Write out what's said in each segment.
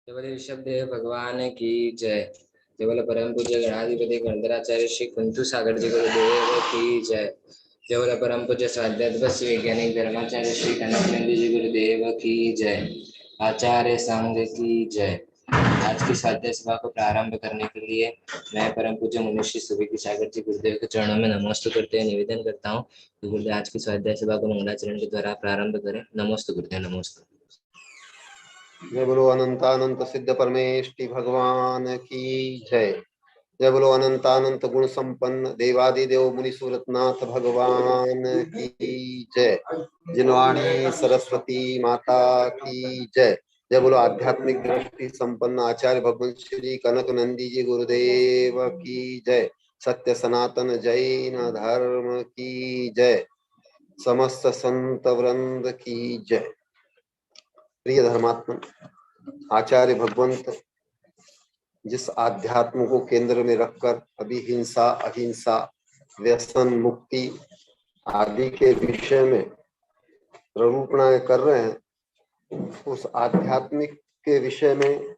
केवल ऋषभदेव भगवान की जय। केवल परम पूज्य गणाधिपति गणधराचार्य श्री कुंतु सागर जी गुरुदेव की जय। केवल परम पूज्य स्वाध्याय श्री वैज्ञानिक धर्माचार्य श्री कनकनंदी जी गुरुदेव की जय। आचार्य संघ की जय। आज की स्वाध्याय सभा को प्रारंभ करने के लिए मैं परम पूज्य मनुष्य सुबह सागर जी गुरुदेव के चरणों में नमस्ते करते हुए निवेदन करता हूँ कि गुरुदेव आज की स्वाध्याय सभा को मंगलाचरण के द्वारा प्रारंभ करें। नमस्ते गुरुदेव, नमस्ते। जय बोलो अनंतानंत सिद्ध परमेष्टि भगवान की जय। जय बोलो अनंतानंत गुण संपन्न देवादिदेव मुनि सूरतनाथ भगवान की जय। जिनवाणी सरस्वती माता की जय। जय बोलो आध्यात्मिक दृष्टि संपन्न आचार्य भगवान श्री कनक नंदी जी गुरुदेव की जय। सत्य सनातन जैन धर्म की जय। समस्त संत वृंद की जय। प्रिय धर्मात्मन, आचार्य भगवंत जिस आध्यात्म को केंद्र में रखकर अभी हिंसा, अहिंसा, व्यसन मुक्ति आदि के विषय में प्ररूपणाएं कर रहे हैं, उस आध्यात्मिक के विषय में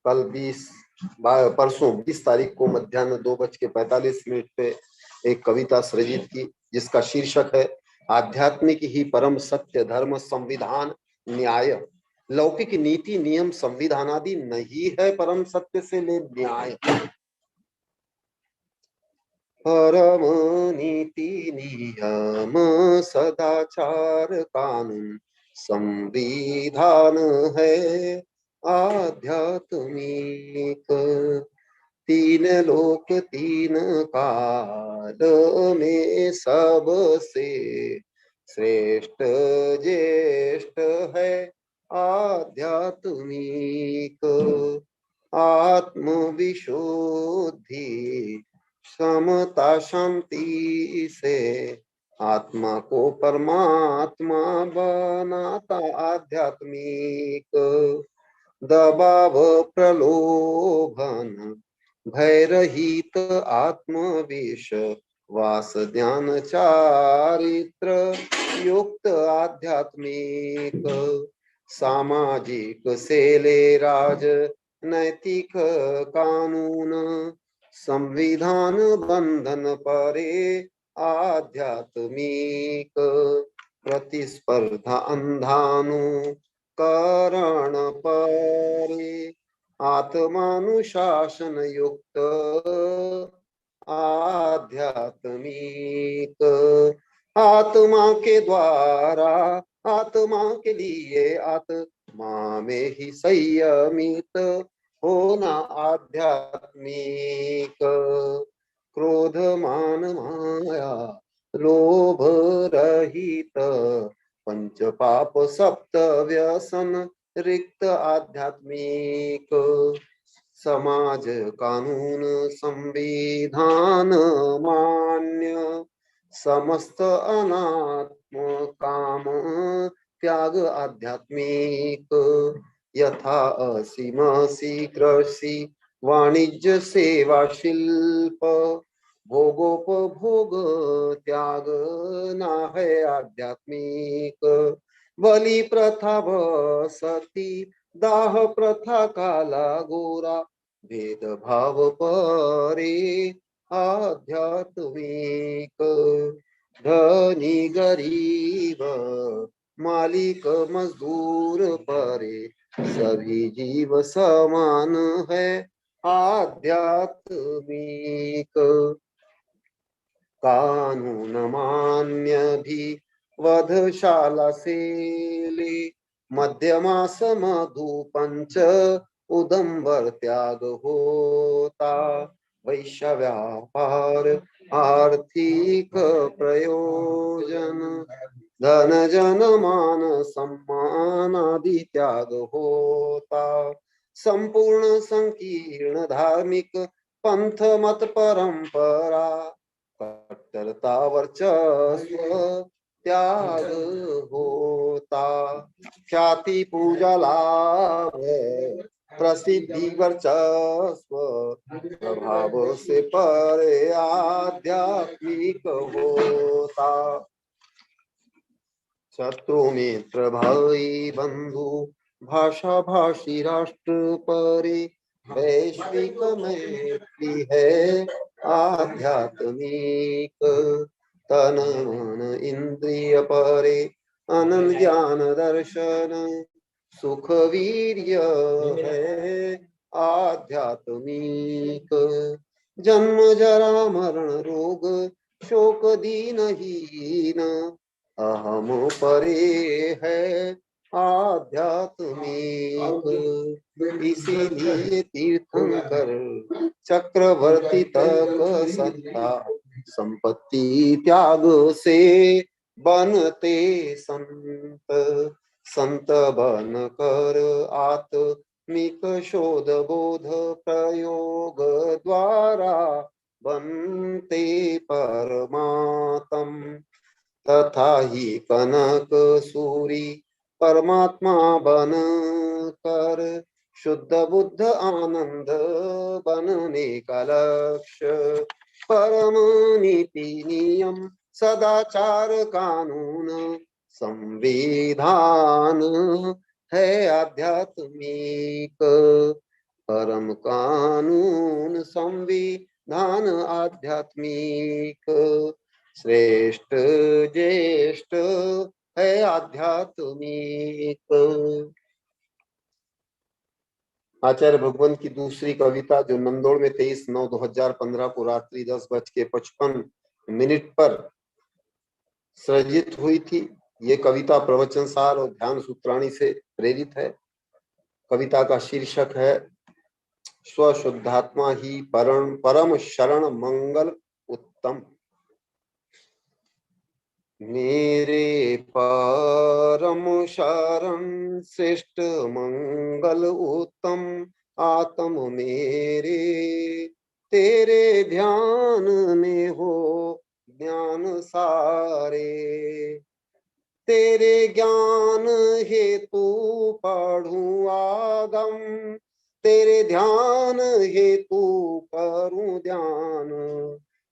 कल परसों 20 तारीख को मध्याह्न 2:45 पे एक कविता सृजित की, जिसका शीर्षक है आध्यात्मिक ही परम सत्य धर्म संविधान न्याय। लौकिक नीति नियम संविधान आदि नहीं है परम सत्य से ले न्याय। परम नीति नियम सदाचार कानून संविधान है आध्यात्मिक। तीन लोक तीन काल में सबसे श्रेष्ठ ज्येष्ठ है आध्यात्मिक। आत्मविशुद्धि समता शांति से आत्मा को परमात्मा बनाता आध्यात्मिक। दबाव प्रलोभन भय रहित आत्मविश वास ज्ञान चारित्र युक्त आध्यात्मिक। सामाजिक सेले राज नैतिक कानून संविधान बंधन परे आध्यात्मिक। प्रतिस्पर्धा अंधानु करण परे आत्मानुशासन युक्त आध्यात्मिक। आत्मा के द्वारा आत्मा के लिए आत्मा में ही संयमित होना आध्यात्मिक। क्रोध मान माया लोभ रहित पंच पाप सप्त व्यसन रिक्त आध्यात्मिक। समाज कानून संविधान मान्य समस्त अनात्म काम त्याग आध्यात्मिक। यथा असीमसी कृषि वाणिज्य सेवा शिल्प भोगोपभोग त्याग ना है आध्यात्मिक। बलि प्रथा सती दाह प्रथा काला गोरा भेदभाव परे आध्यात्मिक। धनी गरीब मालिक मजदूर परे सभी जीव समान है आध्यात्मिक। कानून मान्य भी वधशाला से ले मध्यमास मधु पंच उदंबर त्याग होता। वैश्य व्यापार आर्थिक प्रयोजन धन जन मान सम्मान आदि त्याग होता। संपूर्ण संकीर्ण धार्मिक पंथ मत परंपरा कट्टरता वर्चस्व त्याग होता। ख्याति पूजा लाभ प्रसिद्धि वर्चस्व प्रभाव से परे आध्यात्मिक होता। शत्रु मित्र भाई बंधु भाषा भाषी राष्ट्र परे वैश्विक मैत्री है आध्यात्मिक। तन मन इंद्रिय परे अनंत ज्ञान दर्शन सुख वीर्य है आध्यात्मिक। जन्म जरा मरण रोग शोक दीनहीन अहम परे है आध्यात्मिक। इसीलिए तीर्थंकर चक्रवर्ती तक सत्ता संपत्ति त्याग से बनते संत। संत बन कर आत्मिक शोध बोध प्रयोग द्वारा बनते परमात्म। तथा ही कनक सूरी परमात्मा बन कर शुद्ध बुद्ध आनंद बनने का लक्ष्य। परम नीति नियम सदाचार कानून संविधान है आध्यात्मिक। परम कानून संविधान आध्यात्मिक। श्रेष्ठ ज्येष्ठ है आध्यात्मिक। आचार्य भगवंत की दूसरी कविता जो नंदोड़ में 23/9/2015 को रात्रि 10:55 पर सृजित हुई थी। ये कविता प्रवचन सार और ध्यान सूत्राणी से प्रेरित है। कविता का शीर्षक है स्वशुद्धात्मा ही परम शरण मंगल उत्तम। मेरे परम शरण श्रेष्ठ मंगल उत्तम आत्म मेरे तेरे ध्यान में हो ज्ञान सारे। तेरे ज्ञान हेतु पढ़ूं आगम तेरे ध्यान हेतु करूं ध्यान।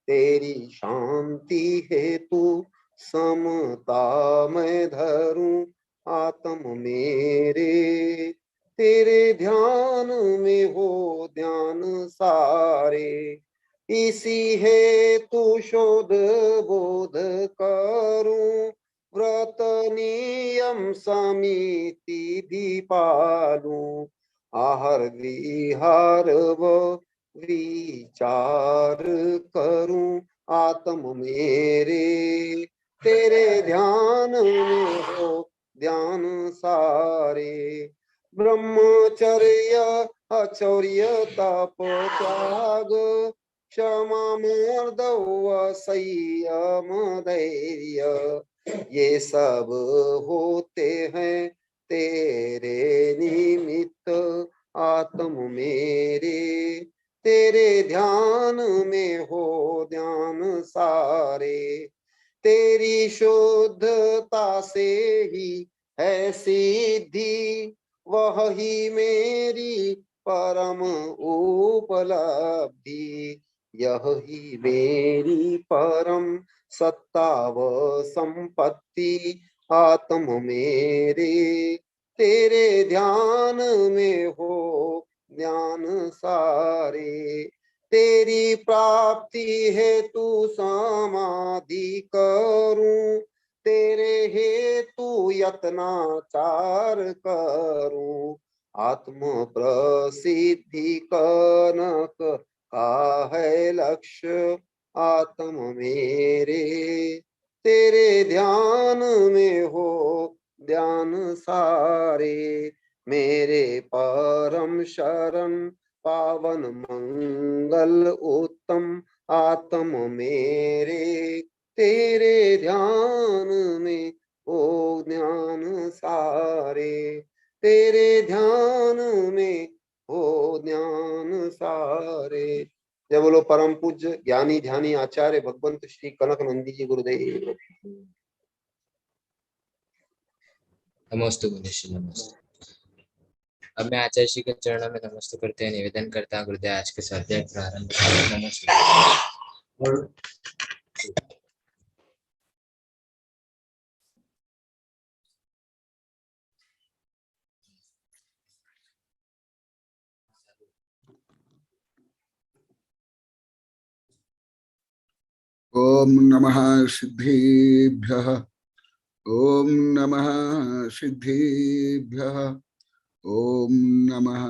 तेरी शांति हेतु समता मैं धरूं आत्म मेरे तेरे ध्यान में हो ध्यान सारे। इसी हेतु शोध बोध करूं व्रत नियम समिति भी पालूं। आहार विहार व विचार करूं आत्म मेरे तेरे ध्यान में हो ध्यान सारे। ब्रह्मचर्य अचौर्य तप त्याग क्षमा मार्दव संयम धैर्य ये सब होते हैं तेरे निमित्त आत्म मेरे तेरे ध्यान में हो ध्यान सारे। तेरी शुद्धता से ही है सिद्धि वह ही मेरी परम उपलब्धि। यह ही मेरी परम सत्ता व संपत्ति आत्म मेरे तेरे ध्यान में हो ध्यान सारे। तेरी प्राप्ति हेतु समाधि करूं तेरे हेतु यत्नाचार करूं। आत्म प्रसिद्धि कनक का है लक्ष्य आत्म मेरे तेरे ध्यान में हो ध्यान सारे। मेरे परम शरण पावन मंगल उत्तम आत्म मेरे तेरे ध्यान में हो ध्यान सारे। तेरे ध्यान में हो ध्यान सारे। जय बोलो परम पूज्य ज्ञानी ध्यानी आचार्य भगवंत श्री कनक नंदी जी गुरुदेव। नमोस्तु गुरुदेव नमस्ते। अब मैं आचार्य श्री के चरणों में नमस्ते करते हैं निवेदन करता हूँ गुरुदेव आज के स्वाध्याय प्रारंभ करें। नमस्ते। ओम नमः सिद्धेभ्यः, ओम नमः सिद्धेभ्यः, ओम नमः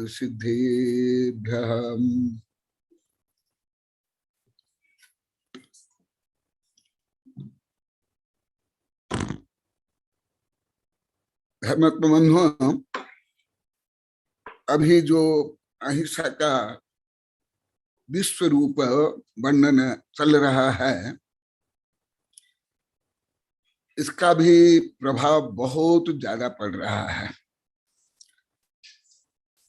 सिद्धेभ्यः। धर्मत्म, अभी जो अहिंसा का विश्व रूप वर्णन चल रहा है, इसका भी प्रभाव बहुत ज्यादा पड़ रहा है।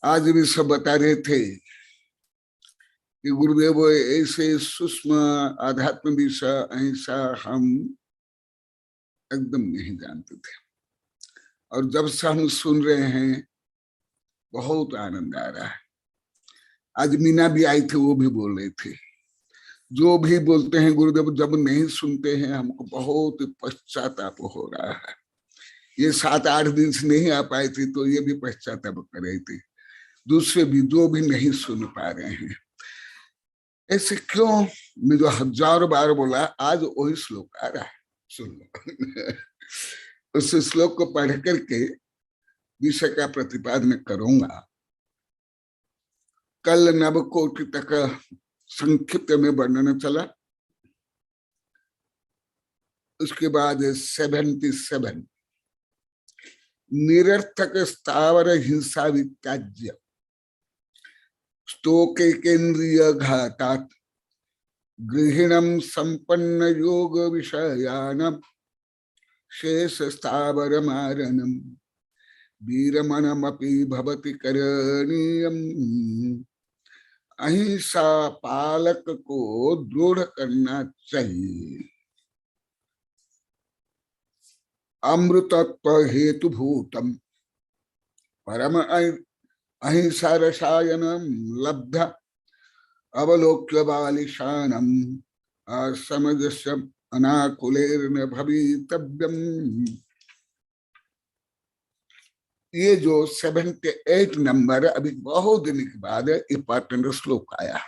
आज भी सब बता रहे थे कि गुरुदेव ऐसे सूक्ष्म आध्यात्म विषय अहिंसा हम एकदम नहीं जानते थे, और जब से हम सुन रहे हैं बहुत आनंद आ रहा है। आज मीना भी आई थी, वो भी बोल रहे थे, जो भी बोलते हैं गुरुदेव जब नहीं सुनते हैं हमको बहुत पश्चाताप हो रहा है। ये 7-8 दिन से नहीं आ पाई थी तो ये भी पश्चाताप कर रही थी, दूसरे भी जो भी नहीं सुन पा रहे हैं। ऐसे क्यों? मैं जो 1000 बार बोला, आज वही श्लोक आ रहा है, सुन लो। उस श्लोक को पढ़ करके विषय का प्रतिपादन करूंगा। कल नवकोटि तक संक्षिप्त में वर्णन चला, उसके बाद 77 निरर्थक स्थावर हिंसा वित्याज्य स्तोके केंद्रीय घातात गृहिणम संपन्न योग विषयानम शेष स्थावर मारणम वीरमणमपि भवति करणीयम। अहिंसा पालक को दृढ़ करना चाहिए। अमृतत्व हेतुभूतम परम अहिंसा रसायनम लब्ध अवलोक्य बालिशानम असमजस्य अनाकुलेर्न भवितव्यम। ये जो 78 नंबर अभी बहुत दिन के बाद इंपॉर्टेंट श्लोक आया।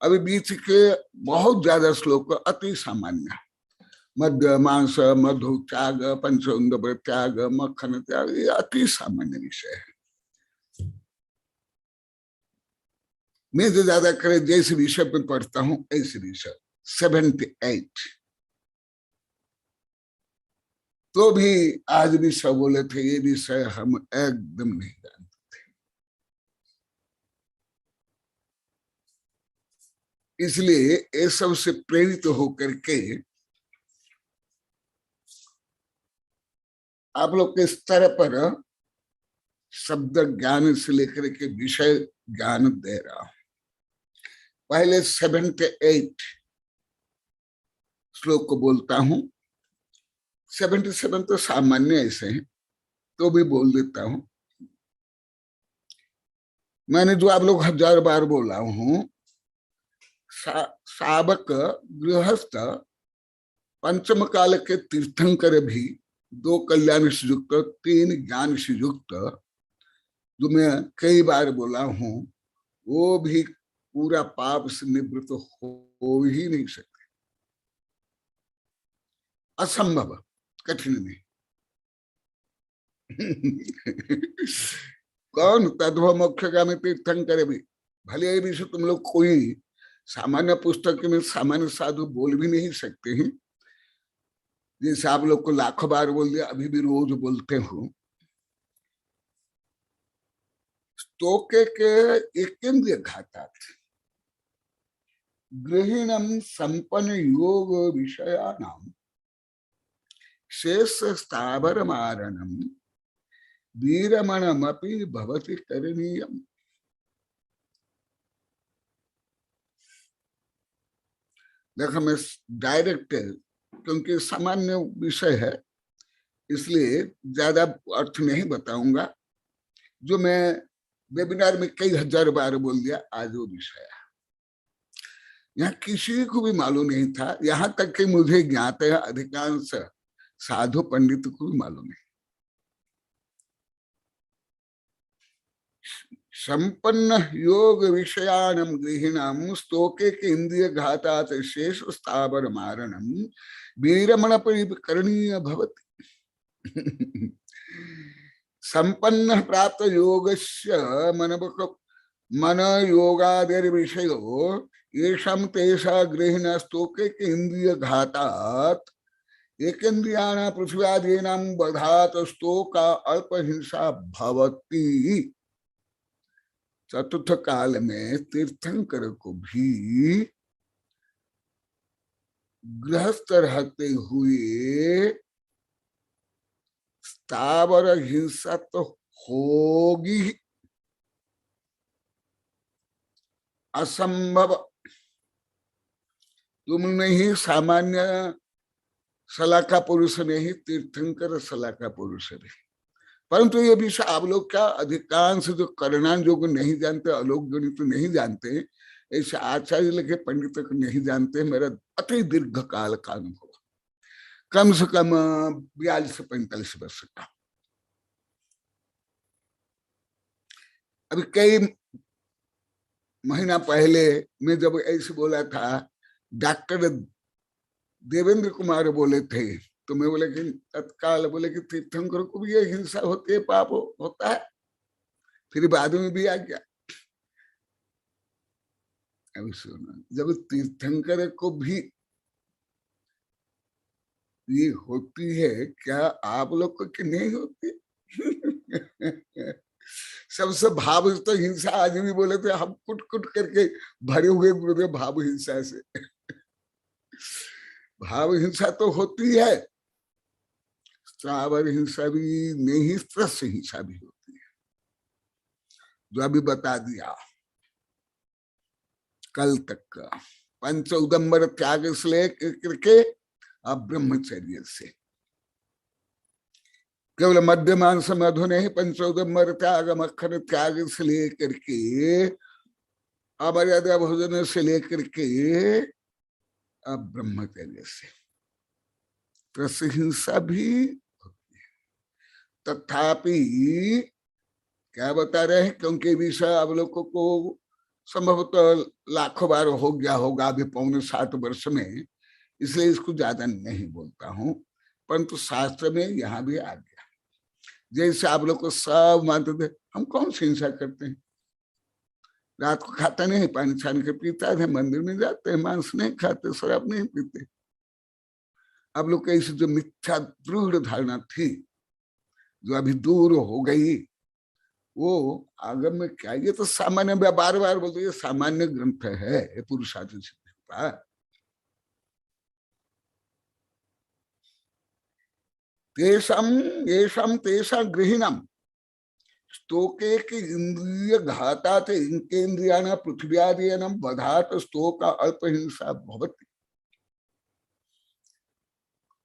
अभी बीच के बहुत ज्यादा श्लोक अति सामान्य, मध्य मांस मधु त्याग पंचोंद त्याग मक्खन त्याग, ये अति सामान्य विषय है। मैं जो ज्यादा करे जैसे विषय पर पढ़ता हूं ऐसे विषय 78 तो भी आज भी सब बोले थे ये विषय हम एकदम नहीं जानते थे। इसलिए ये सब से प्रेरित होकर के आप लोग के स्तर पर शब्द ज्ञान से लेकर के विषय ज्ञान दे रहा हूं। पहले 78 श्लोक को बोलता हूं। 77 तो सामान्य ऐसे हैं तो भी बोल देता हूं। मैंने जो आप लोग 1000 बार बोला हूं, सावक गृहस्थ पंचम काल के तीर्थंकर भी 2 कल्याण से युक्त 3 ज्ञान से युक्त, जो मैं कई बार बोला हूं, वो भी पूरा पाप से निवृत्त हो ही नहीं सकते। असंभव, कठिन नहीं। कौन तद्भव मोक्षगामी तीर्थंकर भी, भले ही विषय तुम लोग कोई सामान्य पुस्तक में सामान्य साधु बोल भी नहीं सकते हैं, जैसे आप लोग को लाखों बार बोल दिया, अभी भी रोज बोलते हो। स्तोके के एकेंद्रीय घातात गृहिणम संपन्न योग विषयानाम शेष स्थावर मारणम वीरमणमपि भवति करणीयम। देखो मैं डायरेक्ट, क्योंकि सामान्य विषय है इसलिए ज्यादा अर्थ नहीं बताऊंगा। जो मैं वेबिनार में कई 1000 बार बोल दिया, आज वो विषय है। यहाँ किसी को भी मालूम नहीं था, यहाँ तक कि मुझे ज्ञात है अधिकांश साधु पंडित को भी मालूम नहीं। संपन्न योग विषयाणम गृहिणाम स्तोके के इंद्रिय घातात शेष स्थावर मारणम वीरमण करणीय भवति। संपन्न प्राप्त योगस्य मन योगादिर विषयो येषां तेषा गृहिण स्तोके के इंद्रिय घातात एकेन्द्रियाणां पृथ्व्यादीनां बधात स्तोका अल्पहिंसा भवति। चतुर्थ काल में तीर्थंकर को भी गृहस्थ रहते हुए स्थावर हिंसा तो होगी, असंभव। तुम नहीं, सामान्य सलाका पुरुष नहीं, तीर्थंकर सलाका पुरुष नहीं। परंतु ये विषय आप लोग क्या अधिकांश जो करणान योग नहीं जानते, आलोक गणित नहीं जानते, ऐसे आचार्य लिखे पंडित को नहीं जानते। मेरा अति दीर्घ काल का अनुभव, कम से कम 42-45 वर्ष का। अभी कई महीना पहले मैं जब ऐसे बोला था, डॉक्टर देवेंद्र कुमार बोले थे, तो मैं बोले कि तत्काल बोले कि तीर्थंकर को भी ये हिंसा होती है, पाप होता है। फिर बाद में भी आ गया। अभी सुनो, जब तीर्थंकर को भी ये होती है, क्या आप लोग को कि नहीं होती? सबसे भाव तो हिंसा, आज भी बोले थे हम कुट कुट करके भरे हुए गुरुदेव भाव हिंसा से। भाव हिंसा तो होती है, स्थावर हिंसा भी नहीं, त्रस हिंसा भी होती है, जो अभी बता दिया कल तक का। पंच उदम्बर त्याग से लेकर अब ब्रह्मचर्य से, केवल मध्यमांस मधु नहीं, पंचोदम्बर त्याग मक्खन त्याग से लेकर के अमर्यादा भोजन से लेकर के अब ब्रह्मचर्य से त्रस हिंसा भी होती है। तथापि क्या बता रहे हैं, क्योंकि विषय आप लोगों को संभवतः लाखों बार हो गया होगा अभी 65 वर्ष में, इसलिए इसको ज्यादा नहीं बोलता हूं। परंतु शास्त्र में यहाँ भी आ गया। जैसे आप लोग को सब मानते थे, हम कौन सी हिंसा करते हैं? रात को खाता नहीं, पानी छान के पीता है, मंदिर में जाते हैं, मांस नहीं खाते, शराब नहीं पीते। आप लोग कैसे जो मिथ्या दृढ़ धारणा थी, जो अभी दूर हो गई, वो आगम में क्या, ये तो सामान्य, बार बार बोलते ये सामान्य ग्रंथ है, पुरुषार्थ सिद्ध का। तेषां गृहिणाम स्तोके के इंद्रिय घाता थे, इनके इंद्रियाणा पृथ्व्यादीनां बधात स्तोका अल्पहिंसा भवति।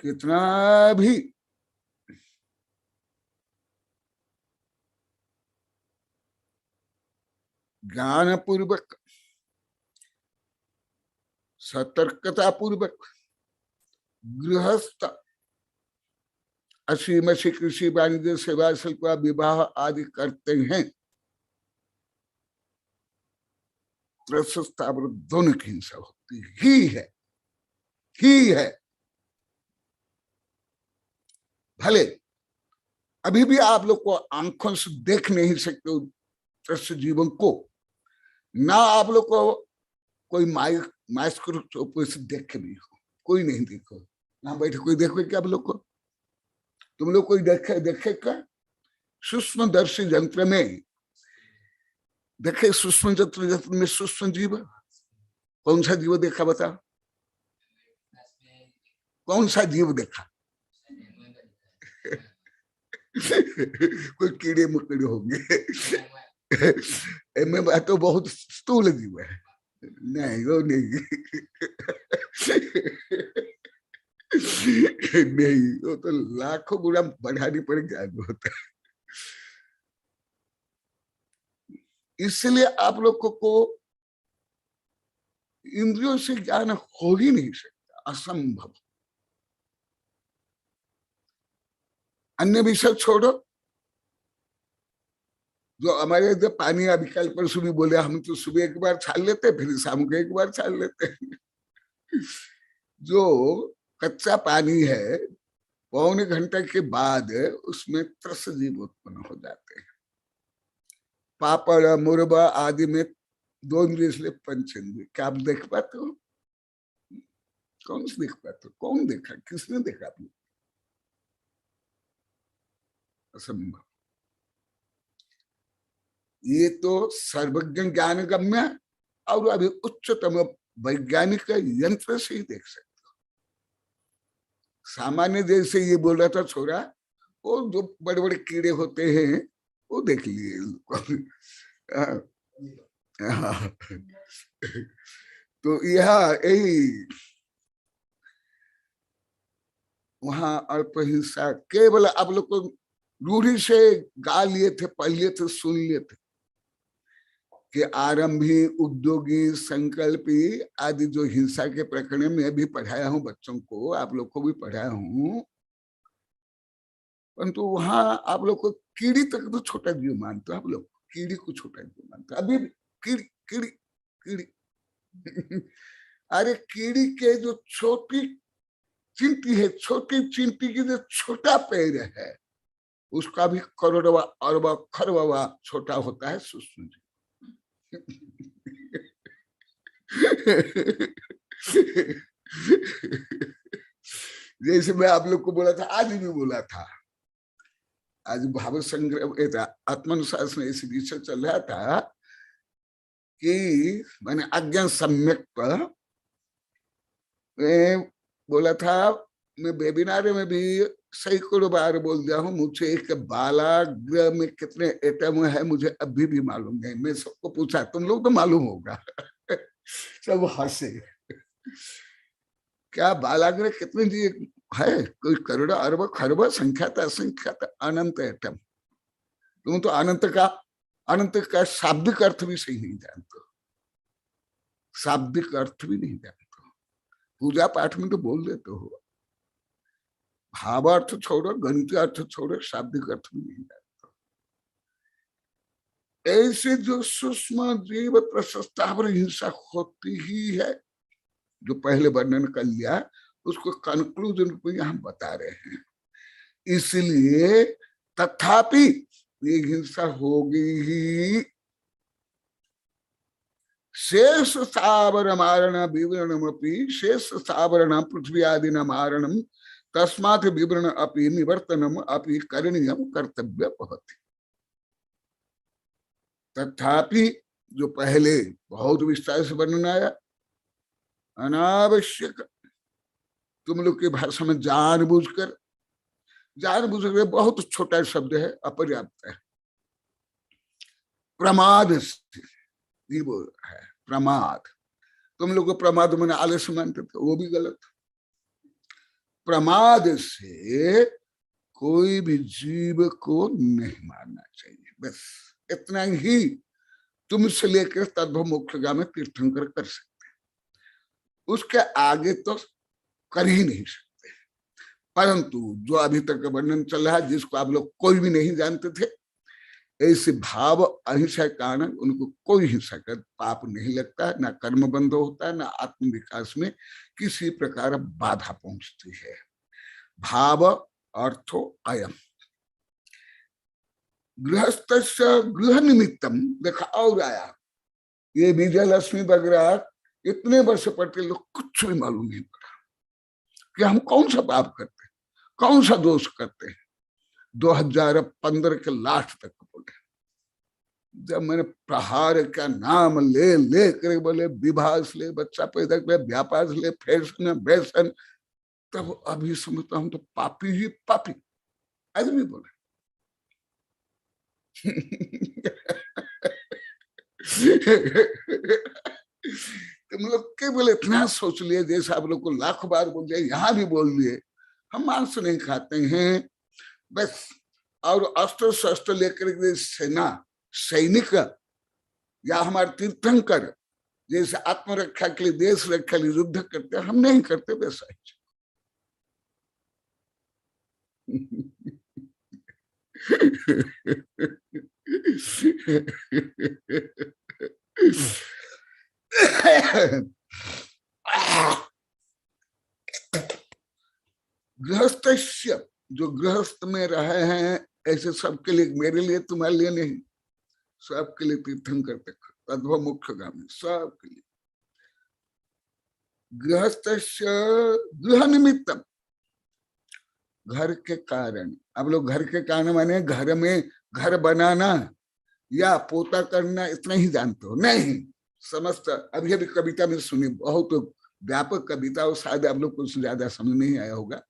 कितना भी ज्ञान पूर्वक, सतर्कता पूर्वक गृहस्थ असीमसी कृषि वाणिज्य सेवा शिल्प विवाह आदि करते हैं, त्रस्तावर दोनों की हिंसा होती ही है। भले अभी भी आप लोग को आंखों से देख नहीं सकते त्रस्त जीवन को, ना आप लोग को कोई माइक्रोस्कोप से देखे भी हो, कोई नहीं देखो, ना बैठे कोई देखो क्या आप लोग को? तुम लोग कोई देखेगा? सूक्ष्मदर्शी यंत्र में देखे, सूक्ष्म यंत्र में सूक्ष्म जीव, कौन सा जीव देखा बताओ? कौन सा जीव देखा? कोई कीड़े मकड़े होंगे। मैं बात तो बहुत स्थूल जीव है, नहीं वो नहीं। नहीं, वो तो लाखों गुना बढ़ानी पड़ेगी, आगे होता है। इसलिए आप लोगों को इंद्रियों से ज्ञान हो ही नहीं सकता, असंभव। अन्य विषय छोड़ो, जो हमारे इधर पानी अभी कल परसों भी बोले, हम तो सुबह एक बार छान लेते फिर शाम को एक बार छान लेते हैं। जो कच्चा पानी है, पौने घंटे के बाद उसमें त्रस जीव उत्पन्न हो जाते हैं। पापड़ मुरबा आदि में 2 इंद्रिय इसलिए पंचेंद्रिय। क्या आप देख पाते हो? कौन से देख पाते हो? कौन देखा? किसने देखा? आपने? असंभव। ये तो सर्वज्ञ ज्ञान गम्य और अभी उच्चतम वैज्ञानिक यंत्र से ही देख सकते। सामान्य जैसे ये बोल रहा था छोरा, वो जो बड़े बड़े कीड़े होते हैं वो देख लिए। तो यह यही वहां अल्पहिंसा केवल आप लोग को रूढ़ी से गा लिए थे, पढ़ लिए थे, सुन लिए थे कि आरंभी उद्योगी संकल्पी आदि जो हिंसा के प्रकरण में भी पढ़ाया हूं बच्चों को, आप लोग को भी पढ़ाया हूं, परंतु वहां आप लोग को कीड़ी तक तो छोटा जीव मानते हो। आप लोग कीड़ी को छोटा जीव मानते हो। अभी भी कीड़ी कीड़ी कीड़ी। अरे कीड़ी के जो छोटी चींटी है, छोटी चींटी की जो छोटा पैर है, उसका भी करोड़वा अरबा खरबवा छोटा होता है सूक्ष्म जीव। जैसे मैं आप लोग को बोला था, आज भी बोला था, आज भाव संग्रह आत्मानुशासन ऐसे विषय चल रहा था कि मैंने आज्ञा सम्यक पर बोला था, मैं वेबिनार में भी सैकड़ों बार बोल दिया हूँ, मुझे एक बालाग्र में कितने एटम है मुझे अभी भी मालूम नहीं। मैं सबको पूछा, तुम लोग तो मालूम होगा। सब हंसे। क्या बालाग्र कितने जी है? कोई करोड़ अरब खरब संख्यात असंख्यात अनंत एटम। तुम तो अनंत का शाब्दिक अर्थ भी सही नहीं जानते, शाब्दिक अर्थ भी नहीं जानते। पूजा पाठ में तो बोल देते हो, भावार्थ छोड़ो, गणितीय अर्थ छोड़ो, शाब्दिक अर्थ भी नहीं जानते। ऐसे जो सूक्ष्म जीव प्रशस्तावर हिंसा होती ही है, जो पहले वर्णन कर लिया, उसको कंक्लूजन को यहां बता रहे हैं। इसलिए तथापि ये हिंसा होगी ही। शेष सावर मारण विवरणम अपि शेष सावरण पृथ्वी आदि न मारणम तस्मात् विवरण अपि निवर्तनम अपि करणीयम कर्तव्य भवति। तथापि जो पहले बहुत विस्तार से वर्णन आया, अनावश्यक तुम लोग की भाषा में जानबूझकर बहुत छोटा शब्द है, अपर्याप्त है। प्रमाद से ये बोल रहा है, प्रमाद। तुम लोग को प्रमाद मैंने आलस्य मानते थे, वो भी गलत। प्रमाद से कोई भी जीव को नहीं मारना चाहिए, बस इतना ही तुमसे लेकर तद्भव मोक्षगामी तीर्थंकर कर सकते हैं, उसके आगे तो कर ही नहीं सकते। परंतु जो अभी तक वर्णन चल रहा है, जिसको आप लोग कोई भी नहीं जानते थे, ऐसे भाव अहिंसा के कारण उनको कोई हिंसा का पाप नहीं लगता है, ना कर्म बंध होता है, ना आत्म विकास में किसी प्रकार बाधा पहुंचती है। भाव अर्थो अयम गृहस्थ गृह निमित्तम। देखा और आया, ये विजयलक्ष्मी वगैरह इतने वर्ष पढ़ते लोग कुछ भी मालूम नहीं पड़ा कि हम कौन सा पाप करते हैं, कौन सा दोष करते हैं। 2015 के लास्ट तक बोले, जब मैंने प्रहार का नाम ले ले कर बोले विवाह ले, बच्चा पैदा कर, व्यापार ले, फैशन वैसन, तब अभी समझता हूं तो पापी ही पापी आदमी बोले। तुम लोग केवल इतना सोच लिए, जैसे आप लोग को लाख बार बोल दिया, यहां भी बोल दिए, हम मांस नहीं खाते हैं बस। और अस्त्र शस्त्र लेकर सेना सैनिक या हमारे तीर्थंकर जैसे आत्मरक्षा के लिए, देश रक्षा के लिए युद्ध करते हैं, हम नहीं करते वैसा ही। गृहस्थ, जो गृहस्थ में रहे हैं ऐसे सबके लिए, मेरे लिए तुम्हारे लिए नहीं, सबके लिए तीर्थंकर तद्भव मुख्य गामी, सबके लिए। गृहस्थ गृह निमित्तम, घर के कारण। अब लोग घर के कारण माने घर में घर बनाना या पोता करना इतना ही जानते हो, नहीं। समस्त अभी अभी कविता में सुनी, बहुत व्यापक कविता, और शायद आप लोग को ज्यादा समझ नहीं आया होगा।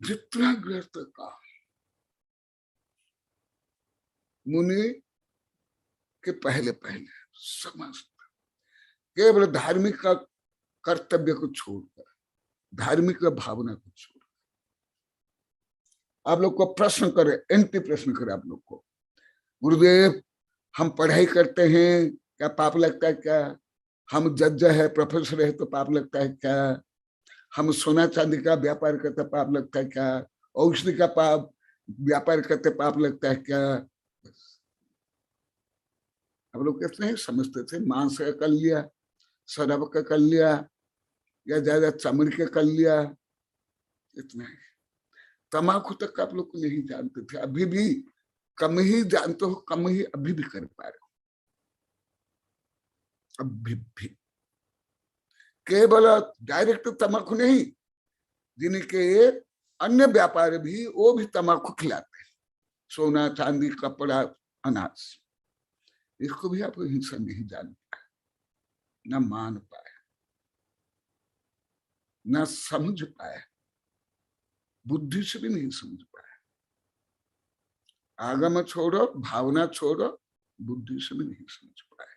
जितना गृहस्थ का मुनि के पहले पहले समस्त केवल धार्मिक का कर्तव्य को छोड़कर, धार्मिक भावना को छोड़कर, आप लोग को प्रश्न करे, एंटी प्रश्न करे आप लोग को, गुरुदेव हम पढ़ाई करते हैं क्या पाप लगता है क्या? हम जज है, प्रोफेसर है तो पाप लगता है क्या? हम सोना चांदी का व्यापार करते पाप लगता है क्या? औषधि का पाप व्यापार करते पाप लगता है क्या? हम लोग कितने ही समझते थे, मांस का कर लिया, शराब का कर लिया, या ज्यादा चमड़ी का कर लिया, इतना ही। तम्बाकू तक आप लोग को नहीं जानते थे, अभी भी कम ही जानते हो, कम ही अभी भी कर पा रहे हो, अभी भी। केवल डायरेक्ट तम्बाकू नहीं, जिनके अन्य व्यापार भी, वो भी तम्बाकू खिलाते हैं, सोना चांदी कपड़ा अनाज, इसको भी आप हिंसा नहीं जान पाए, न मान पाए, न समझ पाए, बुद्धि से भी नहीं समझ पाए। आगम छोड़ो, भावना छोड़ो, बुद्धि से भी नहीं समझ पाए।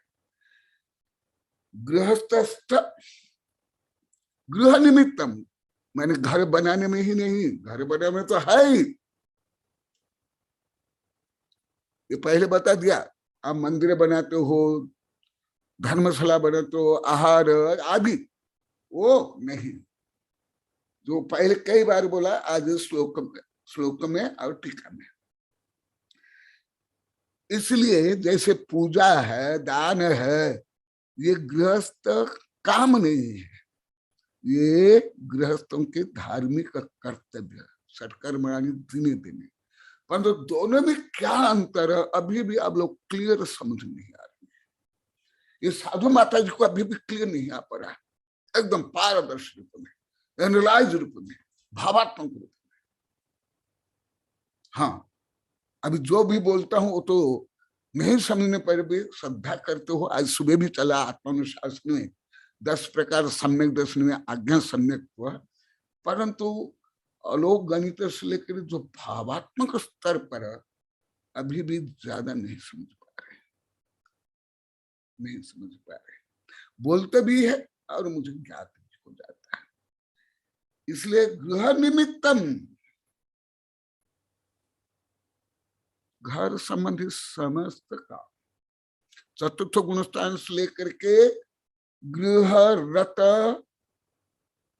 गृहस्थ गृह निमित्तम, मैंने घर बनाने में ही नहीं, घर बनाने में तो है ही, ये पहले बता दिया। आप मंदिर बनाते हो, धर्मशाला बनाते हो, आहार आदि, वो नहीं, जो पहले कई बार बोला, आज श्लोक में और टीका में। इसलिए जैसे पूजा है, दान है, ये गृहस्थ काम नहीं है, ये गृहस्थों के धार्मिक कर्तव्य, सत्कर्माणि दिने दिने। परंतु दोनों में क्या अंतर है, अभी भी आप लोग क्लियर समझ नहीं आ रही है। ये साधु माता जी को अभी भी क्लियर नहीं आ पा रहा है, एकदम पारदर्शी रूप में, एनालाइज रूप में, भावात्मक रूप में। हाँ, अभी जो भी बोलता हूं वो तो नहीं समझने पर भी श्रद्धा करते हो। आज सुबह भी चला आत्मानुशासन में 10 प्रकार सम्यक दर्शन में आज्ञा सम्यक हुआ, परंतु अलोक गणित से लेकर जो भावात्मक स्तर पर अभी भी ज्यादा नहीं समझ पा रहे, नहीं समझ पा रहे। बोलते भी है और मुझे ज्ञात हो जाता है। इसलिए गृह निमित्तम, घर संबंधी समस्त का चतुर्थ गुणस्थान से लेकर के गृह रत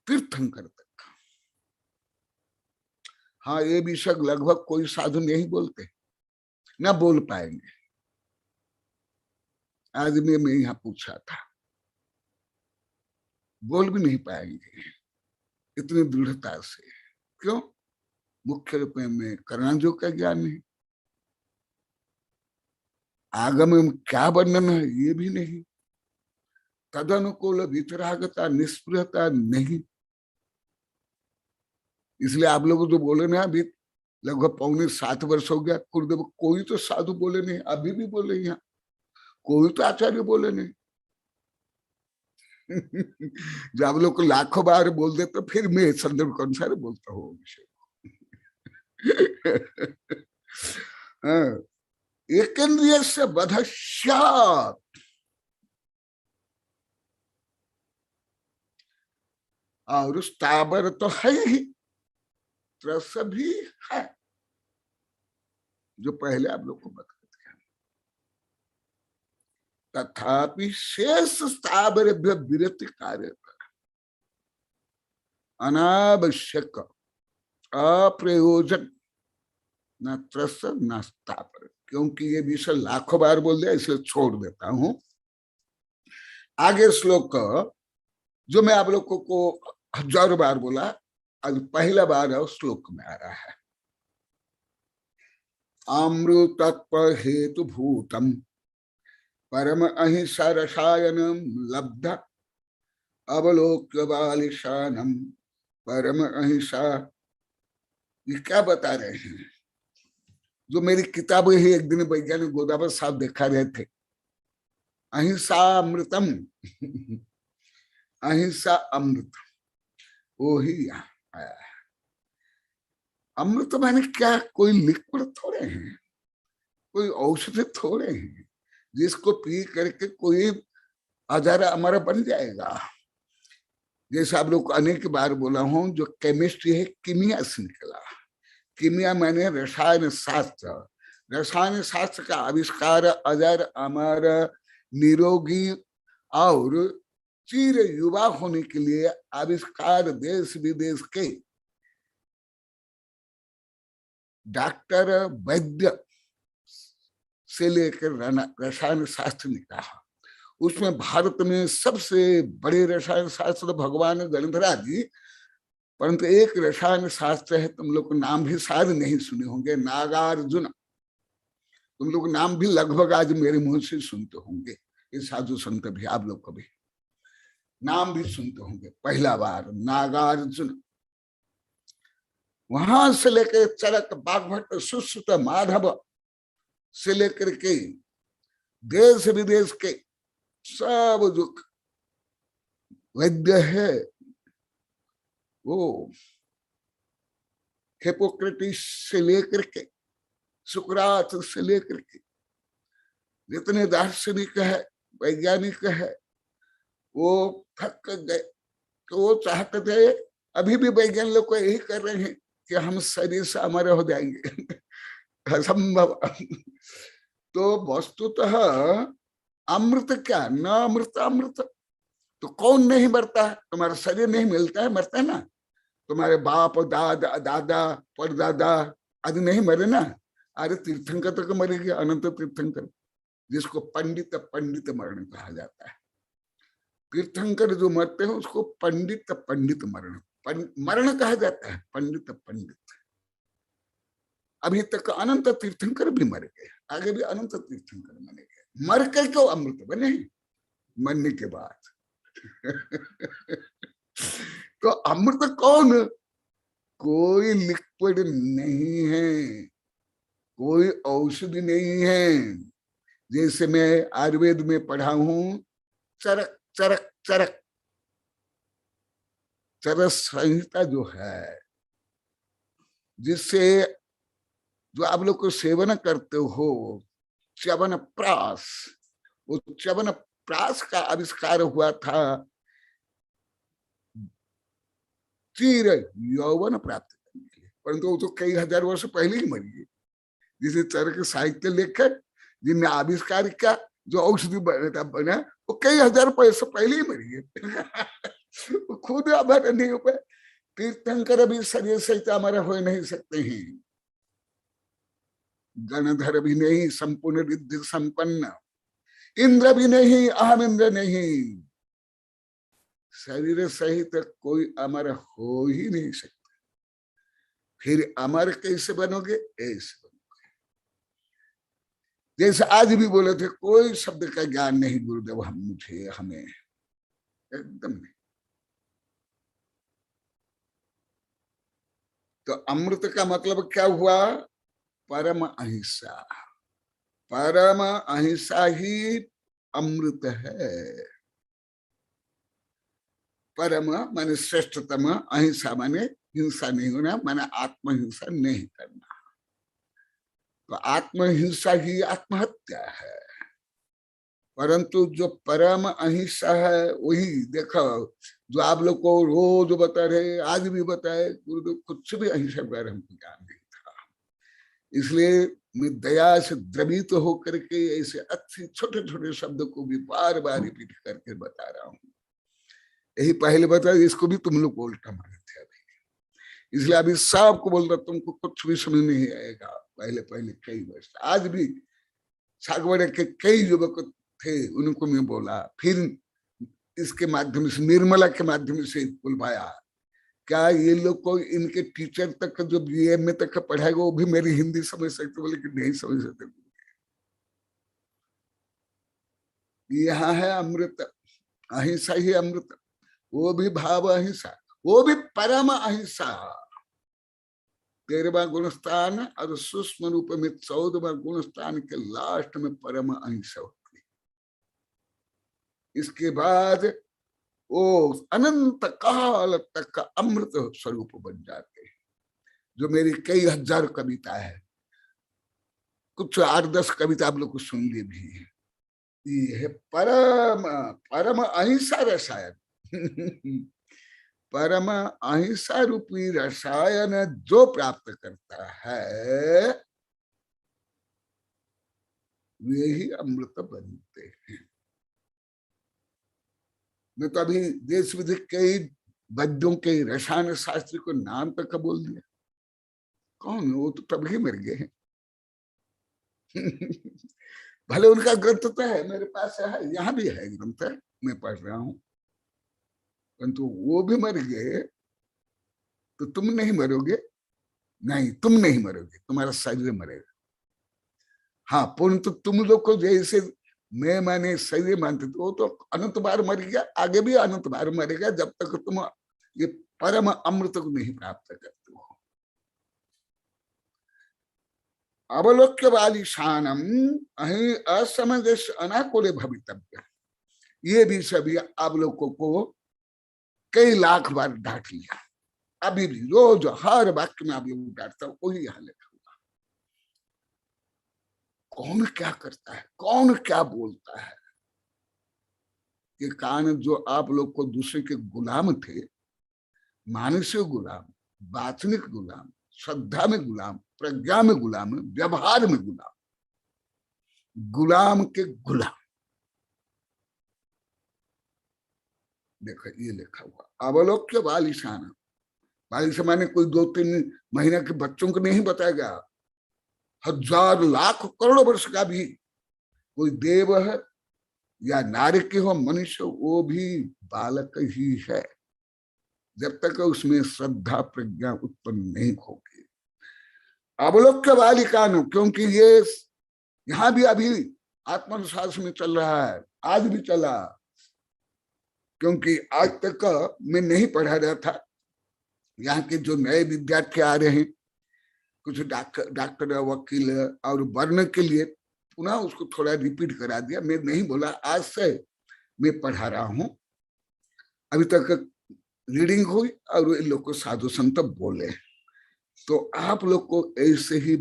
तीर्थंकर तक। हाँ, ये भी सब लगभग कोई साधु नहीं बोलते, ना बोल पाएंगे। आज मैं यहाँ पूछा था, बोल भी नहीं पाएंगे इतनी दृढ़ता से। क्यों? मुख्य रूप में कर्णांजो का ज्ञान नहीं, आगम में क्या वर्णन है ये भी नहीं, तदनुकूल वितरागता निष्प्रियता नहीं। इसलिए आप लोग जो बोले ना, अभी लगभग 6.25 वर्ष हो गया, गुरुदेव कोई तो साधु बोले नहीं, अभी भी बोले यहाँ, कोई तो आचार्य बोले नहीं। जब लोग को लाखों बार बोल दे तो फिर मैं संदर्भ के अनुसार बोलता हूँ विषय को। एकेंद्रिय से बधस्यात्, और स्थावर तो है ही, त्रस भी है, जो पहले आप लोग को बता दिया। तथापि शेष स्थावर विरति कार्य अनावश्यक अप्रयोजन न त्रस न स्थावर, क्योंकि ये विषय लाखों बार बोल दिया इसलिए छोड़ देता हूं। आगे श्लोक जो मैं आप लोगों को हजारों बार बोला, आज पहला बार है श्लोक में आ रहा है। अमृतत्व हेतु भूतम परम अहिंसा रसायनम लब्ध अवलोक्य बालिशानम परम अहिंसा। ये क्या बता रहे हैं? जो मेरी किताबें ही एक दिन वैज्ञानिक गोदावरी साहब दिखा रहे थे, अहिंसा अमृतम अहिंसा अमृत, वो ही यहाँ आया है। अमृत माने क्या? कोई लिक्विड थोड़े हैं, कोई औषधि थोड़े हैं जिसको पी करके कोई अजारा अमर बन जाएगा। जैसे आप लोग को अनेक बार बोला हूं, जो केमिस्ट्री है कीमिया से निकला। कीमिया माने रसायन शास्त्र। रसायन शास्त्र का आविष्कार अजर अमर निरोगी और चिर युवा होने के लिए आविष्कार देश विदेश के डॉक्टर वैद्य से लेकर रसायन शास्त्र ने कहा। उसमें भारत में सबसे बड़े रसायन शास्त्र भगवान गणधरा जी, परंतु एक रसायन शास्त्र है, तुम लोग नाम भी शायद नहीं सुने होंगे, नागार्जुन। तुम लोग नाम भी लगभग आज मेरे मुंह से सुनते होंगे, ये साधु संत भी आप लोग को भी नाम भी सुनते होंगे। पहला बार नागार्जुन, वहां से लेकर चरक बागभट्ट सुश्रुत माधव से लेकर के देश विदेश के सब जो वैद्य है, वो हिपोक्रेटिस से लेकर के सुकरात से लेकर के जितने दार्शनिक है वैज्ञानिक है, वो थक गए। तो वो चाहते थे, अभी भी वैज्ञानिक लोग को यही कर रहे हैं कि हम शरीर से अमर हो जाएंगे असंभव। तो वस्तुतः अमृत क्या? न अमृत अमृत। तो कौन नहीं मरता है? तुम्हारा शरीर नहीं मिलता है, मरता है ना। तुम्हारे बाप दादा दादा परदादा आदि नहीं मरे ना। अरे तीर्थंकर तक मरेगी, अनंत तीर्थंकर, जिसको पंडित पंडित मरण कहा जाता है। तीर्थंकर जो मरते हैं उसको पंडित पंडित मरण मरण कहा जाता है, पंडित पंडित। अभी तक अनंत तीर्थंकर भी मर गए, आगे भी अनंत तीर्थंकर मरेंगे। मर कर क्यों अमृत बने? मरने के बाद तो अमृत कौन? कोई लिक्विड नहीं है, कोई औषधि नहीं है। जैसे मैं आयुर्वेद में पढ़ा हूं, चरक चरक चरक चरक संहिता जो है, जिससे जो आप लोग को सेवन करते हो, च्यवन प्रास, वो च्यवन प्रास का आविष्कार हुआ था चिर यौवन प्राप्त करने के लिए, परंतु वो तो कई हजार वर्ष पहले ही मर गए। जिसे चरक साहित्य लेखक जिनने आविष्कार किया, जो औषधि बना, वो कई हजार वर्ष पहले ही मर गए वो खुद अमर नहीं हो पाए। तीर्थंकर भी शरीर सहित अमर हो नहीं सकते हैं, गणधर भी नहीं, संपूर्ण रिद्धि संपन्न, इंद्र भी नहीं, अहम इंद्र नहीं, शरीर सहित कोई अमर हो ही नहीं सकता। फिर अमर कैसे बनोगे? ऐसे बनोगे जैसे आज भी बोले थे, कोई शब्द का ज्ञान नहीं गुरुदेव हमें एकदम नहीं। तो अमृत का मतलब क्या हुआ? परम अहिंसा। परम अहिंसा ही अमृत है। परम माने श्रेष्ठतम, अहिंसा माने हिंसा नहीं होना, माने आत्महिंसा नहीं करना। तो आत्महिंसा ही आत्महत्या है। परंतु जो परम अहिंसा है वही देखो, जो आप लोग को रोज बता रहे, आज भी बताए, गुरुदेव कुछ भी अहिंसा के बारे में हमको ज्ञान नहीं था। इसलिए मैं दया से द्रवित होकर के ऐसे अच्छे छोटे छोटे शब्द को भी बार बार रिपीट करके बता रहा हूँ। यही पहले बता, इसको भी तुम लोग उल्टा माने थे अभी, इसलिए अभी सबको बोल रहा तुमको कुछ भी समझ नहीं आएगा। पहले पहले कई वर्ष, आज भी सागवाड़ा के कई युवक थे, उनको मैं बोला, फिर इसके माध्यम से, निर्मला के माध्यम से बुलवाया, क्या ये लोग को इनके टीचर तक जो BA तक पढ़ाएगा वो भी मेरी हिंदी समझ सकते? बोले कि नहीं समझ सकते। यहाँ है अमृत, अहिंसा ही अमृत, वो भी भाव अहिंसा, वो भी परम अहिंसा। 13वां गुणस्थान और सूक्ष्म रूप में 14वां गुणस्थान के लास्ट में परम अहिंसा होती है। इसके बाद वो अनंत काल तक का अमृत स्वरूप बन जाते हैं। जो मेरी कई हजार कविता है, कुछ 8-10 कविता आप लोग को सुन ली भी है। ये है परम परम अहिंसा रसायन। परम अहिंसा रूपी रसायन जो प्राप्त करता है वे ही अमृत बनते हैं। मैं तो अभी देश विदेश कई वैद्यों के रसायन शास्त्री को नाम तक बोल दिया, कौन? वो तो तभी मर गए हैं। भले उनका ग्रंथ तो है मेरे पास, है, यहाँ भी है ग्रंथ, है, मैं पढ़ रहा हूं, परंतु वो भी मर गए तो तुम नहीं मरोगे। नहीं, तुम नहीं मरोगे, तुम्हारा शरीर मरेगा। हाँ, परंतु तुम लोग को जैसे मैं माने शरीर मानते तो वो तो अनंत बार मर गया, आगे भी अनंत बार मरेगा, जब तक तुम ये परम अमृत को नहीं प्राप्त करते हो। अवलोक्य वाली शानम अहि असमंजस अनाकुले भवितव्य, ये भी सभी आप लोगों को कई लाख बार डांट लिया। अभी भी रोज हर वाक्य में आप लोग डांटता हूं, वही यहाँ लिखा हुआ। कौन क्या करता है, कौन क्या बोलता है, ये कारण जो आप लोग को दूसरे के गुलाम थे, मानसिक गुलाम, वाचनिक गुलाम, श्रद्धा में गुलाम, प्रज्ञा में गुलाम, व्यवहार में गुलाम, गुलाम के गुलाम। देखो ये लिखा हुआ अवलोक्य बालिशाना, बालिश माने कोई 2-3 महीने के बच्चों को नहीं बताएगा, हजार लाख करोड़ों वर्ष का भी कोई देव है या नारी की हो, मनुष्य, वो भी बालक ही है जब तक उसमें श्रद्धा प्रज्ञा उत्पन्न नहीं होगी। अवलोक्य बालिकानु, क्योंकि ये यहाँ भी अभी आत्मविश्वास में चल रहा है, आज भी चला, क्योंकि आज तक मैं नहीं पढ़ा रहा था। यहाँ के जो नए विद्यार्थी आ रहे हैं, कुछ डॉक्टर वकील और बनने के लिए पुनः उसको थोड़ा रिपीट करा दिया। मैं नहीं बोला, आज से मैं पढ़ा रहा हूं। अभी तक रीडिंग हुई और इन लोग को साधु संत बोले, तो आप लोग को ऐसे ही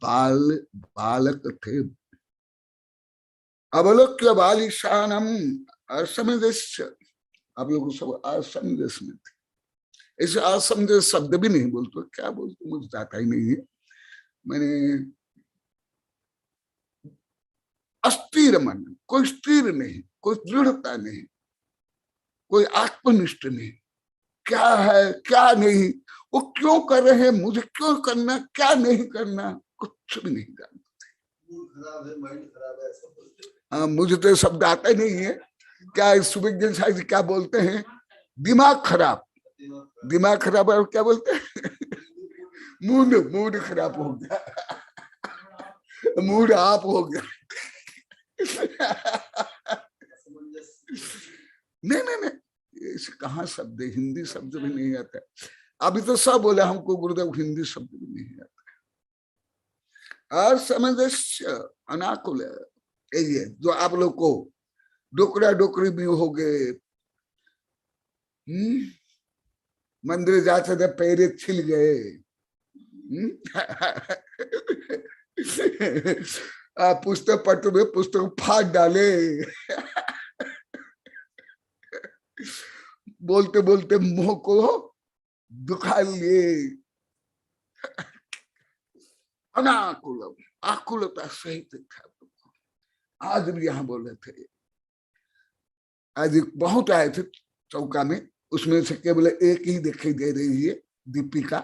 बालक थे। अवलोक्य बालिशानम असमंजस, आप लोग सब असमंजस में थे। ऐसे असमंजस शब्द भी नहीं बोलते, क्या बोलते मुझे जाता ही नहीं है। मैंने अस्थिर मन, कोई स्थिर नहीं, कोई दृढ़ता नहीं, कोई आत्मनिष्ठ नहीं, क्या है क्या नहीं, वो क्यों कर रहे हैं, मुझे क्यों करना, क्या नहीं करना, कुछ भी नहीं जानते। हाँ, मुझे तो शब्द आता ही नहीं है। क्या सुविज्ञान साहित्य क्या बोलते हैं, दिमाग खराब, दिमाग खराब और क्या बोलते हैं मूड खराब हो गया, मूड आप हो गया। नहीं, ऐसे कहाँ शब्द है, हिंदी शब्द भी नहीं आता। अभी तो सब बोले हमको गुरुदेव, हिंदी शब्द भी नहीं आता। असमंजस्य अनाकुल, यही है जो आप लोग को डोकरा डोकरी भी हो गए। मंदिर जाते थे पैरे छिल गए, पुस्तक पट्ट में पुस्तक फाड़ डाले, बोलते बोलते मुंह को दुखा लिए। अनाकुलम, आकुलता सहित था। आज भी यहाँ बोले थे, आज बहुत आए थे चौका में, उसमें से केवल एक ही दिखाई दे रही है, दीपिका,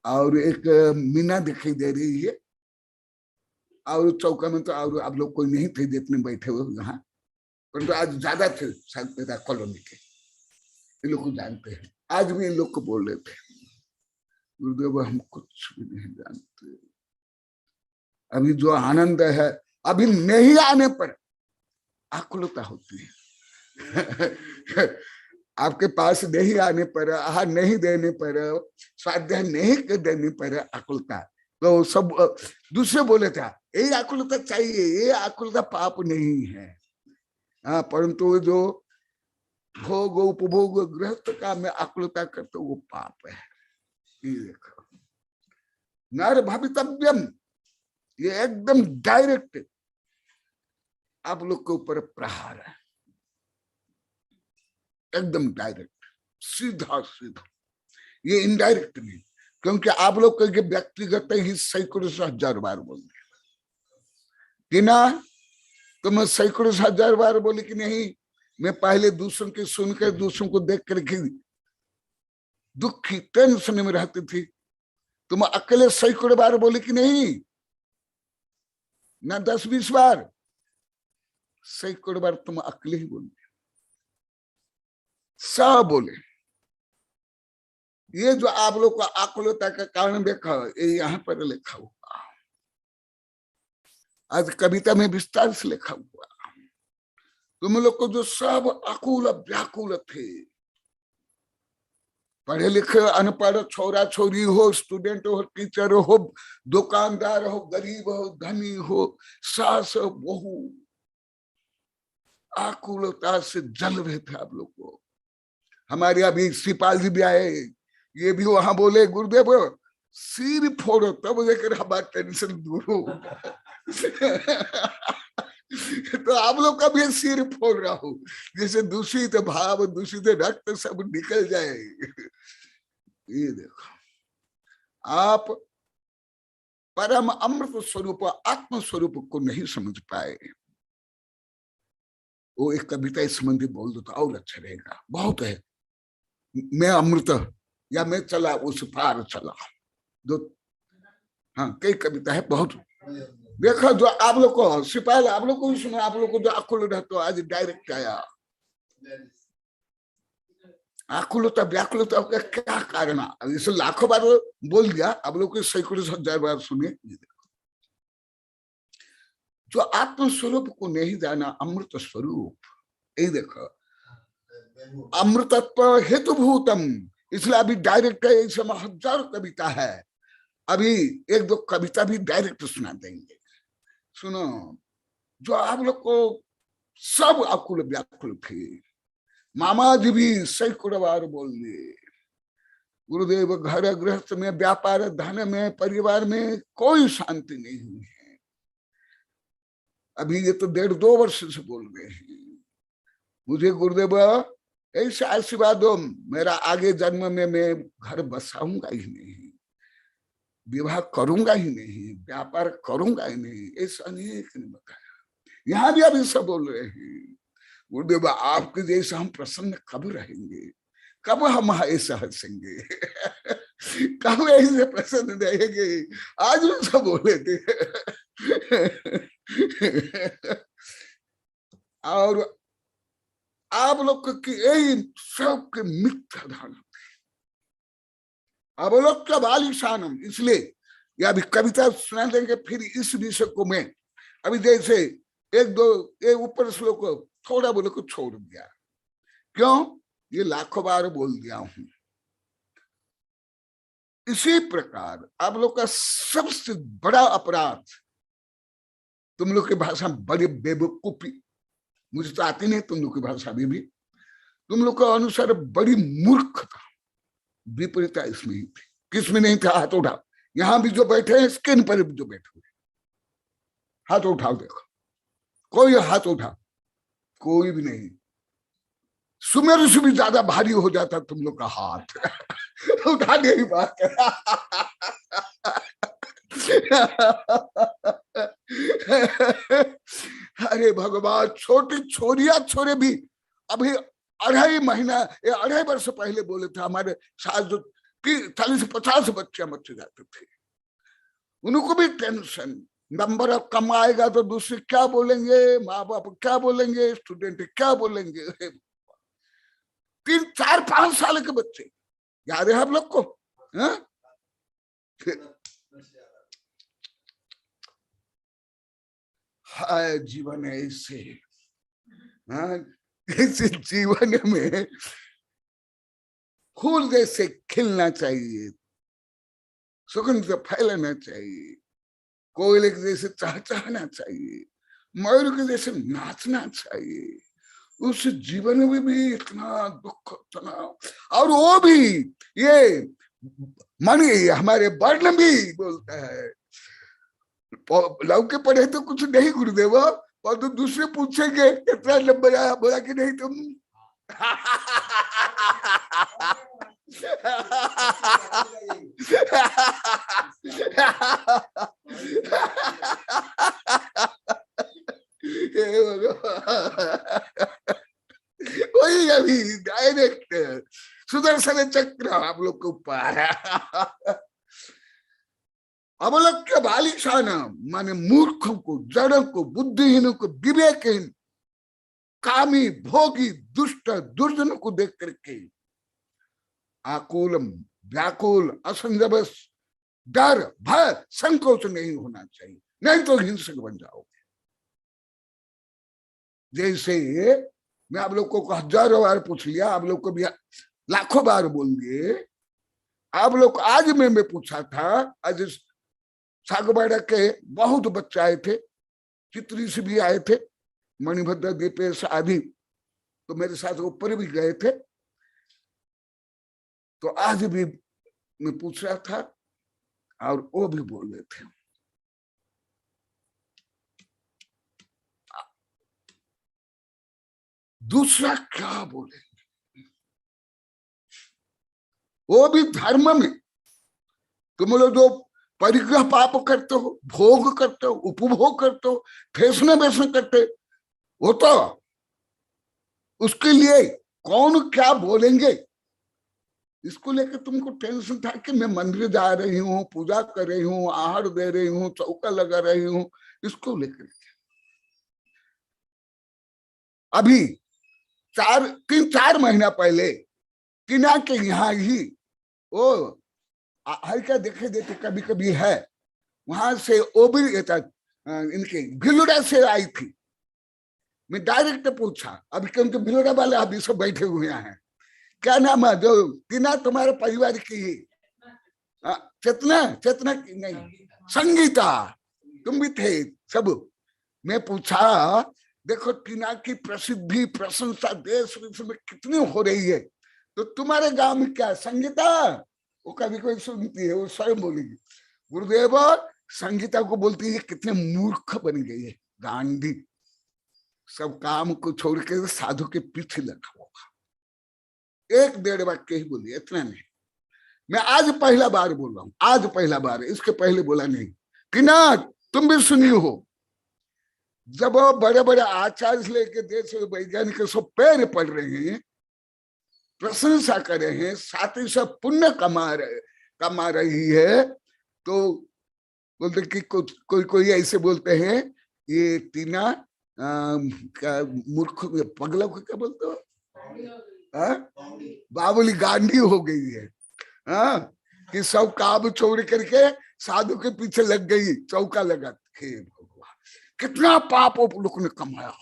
और एक मीना दिखाई दे रही है। और चौका में तो और आप लोग कोई नहीं थे जितने बैठे हुए यहाँ, परंतु आज ज्यादा थे शायद कॉलोनी के, इन लोग को जानते हैं। आज भी इन लोग को बोल रहे थे गुरुदेव हम कुछ भी नहीं जानते, अभी जो आनंद है अभी नहीं आने पर आकुलता होती है। आपके पास नहीं आने पर, आहार नहीं देने पर, स्वाध्याय नहीं देने पर आकुलता, तो सब दूसरे बोले था ये आकुलता चाहिए, ये आकुलता पाप नहीं है। परंतु जो भोग उपभोग गृहस्थ का में आकुलता करते वो पाप है। ये देखो नर भवितव्यम, ये एकदम डायरेक्ट आप लोग के ऊपर प्रहार है, एकदम डायरेक्ट, सीधा सीधा। ये इनडायरेक्ट नहीं, क्योंकि आप लोग के व्यक्तिगत ही सैकड़ों से हजार बार बोल कि ना, तो मैं सैकड़ों से हजार बार बोली कि नहीं, मैं पहले दूसरों की सुनकर दूसरों को देख कर के दुखी टेंशन में रहती थी, तुम अकेले सैकड़ों बार बोले कि नहीं, ना 10-20 बार, सैकड़ों बार तुम अकेले ही बोले, सब बोले। ये जो आप लोग का आकुलता का कारण देखा, ये यहाँ पर लिखा हुआ, आज कविता में विस्तार से लिखा हुआ। तुम लोग को जो सब आकुल व्याकुल थे, पढ़े लिखे अनपढ़ छोरा छोरी हो, स्टूडेंट हो, टीचर हो, दुकानदार हो, गरीब हो, धनी हो, सास बहू, आकुलता से जल रहे थे आप लोग को। हमारे अभी सिपाल जी भी आए, ये भी वहां बोले गुरुदेव सिर फोड़ो तब लेकर हमारा टेंशन दूर हो। तो आप लोग का भी सिर फोड़ रहा हो, जैसे दूषित भाव दूषित रक्त सब निकल जाए। ये देखो आप परम अमृत स्वरूप आत्म स्वरूप को नहीं समझ पाए। वो एक कविता इस संबंधी बोल दो तो और अच्छा रहेगा। बहुत है, मैं अमृत या मैं चला उस पार चला, जो हाँ कई कविता है बहुत। देखो जो आप लोग को सिपाही, आप लोग को भी सुना, आप लोग को जो आकुल रहते, आज डायरेक्ट आया आकुलता व्याकुलता का क्या कारण है, इसे लाखों बार बोल दिया, आप लोग को सैकड़ों हजार बार सुने। जो आत्म स्वरूप को नहीं जाना, अमृत स्वरूप, ये देखो अमृतत्व हेतुभूतम, इसलिए अभी डायरेक्ट है। इस समय हजारों कविता है, अभी एक दो कविता भी डायरेक्ट सुना देंगे। सुनो, जो आप लोग को सब आकुल व्याकुल थे, मामा जी भी सैकड़ों बार बोल दिए गुरुदेव घर गृहस्थ में, व्यापार धन में, परिवार में कोई शांति नहीं हुई है। अभी ये तो 1.5-2 वर्ष से बोल रहे हैं, मुझे गुरुदेव ऐसा आशीर्वाद दो, मेरा आगे जन्म में मैं घर बसाऊंगा ही नहीं, विवाह करूंगा ही नहीं, व्यापार करूंगा ही नहीं, ऐसा अनेक ने बताया। यहाँ भी अभी सब बोल रहे हैं गुरुदेव आपके जैसा हम प्रसन्न कब रहेंगे, कब हम ऐसा हंसेंगे, कब ऐसे प्रसन्न रहेंगे। आज भी सब बोले थे। और आप लोग की यही सबके मिथ्या धारणा, अवलोक्य बालिशानम। इसलिए यह अभी कविता सुना देंगे, फिर इस विषय को मैं अभी जैसे 1-2 ये ऊपर श्लोक थोड़ा बोले को छोड़ दिया, क्यों, ये लाखों बार बोल दिया हूं। इसी प्रकार आप लोग का सबसे बड़ा अपराध, तुम लोग की भाषा बड़ी बेवकूफी, मुझे तो आती नहीं तुम लोग की भाषा भी तुम लोग का अनुसार बड़ी मूर्खता, विपरीता इसमें ही थी। किसमें नहीं था, हाथ उठाओ। यहां भी जो बैठे हैं, स्क्रीन पर भी जो बैठे हुए, हाथ उठाओ, देखो कोई हाथ उठा, कोई भी नहीं। सुमेर से भी ज्यादा भारी हो जाता तुम लोग का हाथ। उठाने की बात कर। अरे भगवान, छोटी छोरिया छोरे भी अभी 2.5 महीना या 2.5 वर्ष पहले बोले थे, हमारे साथ जो 40 से 50 बच्चे मर जाते थे, उनको भी टेंशन, नंबर कम आएगा तो दूसरे क्या बोलेंगे, माँ बाप क्या बोलेंगे, स्टूडेंट क्या बोलेंगे। 3, 4, 5 साल के बच्चे, याद है आप लोग को? हाँ? हाय जीवन ऐसे, हाँ, इस जीवन में फूल जैसे खिलना चाहिए, सुगंध फैलाना चाहिए, कोयले के जैसे चहचहाना चाहिए, मयूर के जैसे नाचना चाहिए। उस जीवन में भी इतना दुख, तनाव, और वो भी ये मन हमारे वर्ण भी बोलता है। लव के पढ़े तो कुछ नहीं गुरुदेव, और तो दूसरे पूछेंगे कितना नंबर आया, बोला कि नहीं तुम। वही अभी डायरेक्ट सुदर्शन चक्र आप लोग को ऊपर। अवलक्ष्य बालिशान माने मूर्खों को, जड़ों को, बुद्धिहीनों को, विवेकहीन, कामी, भोगी, दुष्ट, दुर्जनों को देख करके आकुलम, व्याकुल, असंजबस, डर, भय, संकोच नहीं होना चाहिए, नहीं तो हिंसक बन जाओगे। जैसे मैं आप लोग को हजारों बार पूछ लिया, आप लोग को भी लाखों बार बोल दिए। आप लोग आज मैं पूछा था, आज सागबाड़ा के बहुत बच्चे आए थे, चित्री से भी आए थे, मणिभद्र, दीपेश आदि तो मेरे साथ ऊपर भी गए थे। तो आज भी मैं पूछ रहा था और वो भी बोल रहे थे। दूसरा क्या बोले, वो भी धर्म में तुम लोग जो परिग्रह पाप करते हो, भोग करते हो, उपभोग करते हो, फैसने वैसने करते हो, तो उसके लिए कौन क्या बोलेंगे इसको लेकर तुमको टेंशन था कि मैं मंदिर जा रही हूँ, पूजा कर रही हूँ, आहार दे रही हूँ, चौका लगा रही हूँ, इसको लेकर। अभी 3-4 महीना पहले टीना के यहाँ ही वो हल्का देखे देते कभी कभी है, वहां से ओबी इनके भिलोड़ा से आई थी। मैं डायरेक्ट पूछा, अभी क्योंकि भिलोड़ा वाले अभी सब बैठे हुए हैं, क्या नाम है जो टीना तुम्हारे परिवार की? चेतना, चेतना की नहीं, संगीता, तुम भी थे सब। मैं पूछा देखो टीना की प्रसिद्धि प्रशंसा देश विदेश में कितनी हो रही है, तो तुम्हारे गांव में क्या संगीता? वो कभी कोई सुनती है, वो स्वयं बोलेगी। गुरुदेव संगीता को बोलती है कितने मूर्ख बन गई है, गांधी, सब काम को छोड़ के साधु के पीछे लगा होगा। 1-1.5 वाक्य ही बोली, इतना नहीं। मैं आज पहला बार बोल रहा हूं, आज पहला बार, इसके पहले बोला नहीं। टीना तुम भी सुनी हो, जब बड़े बड़े आचार्य से लेकर देश वैज्ञानिक सब पैर पड़ रहे हैं, प्रशंसा कर रहे हैं, साथ ही सब पुण्य कमा रही है, तो बोलते कि कोई ऐसे बोलते हैं ये टीना मूर्ख, पगला को क्या बोलते हो, बाबुली गांधी हो गई है। कि सब काम छोड़ करके साधु के पीछे लग गई, चौका लगा के। भगवान कितना पाप लोग ने कमाया,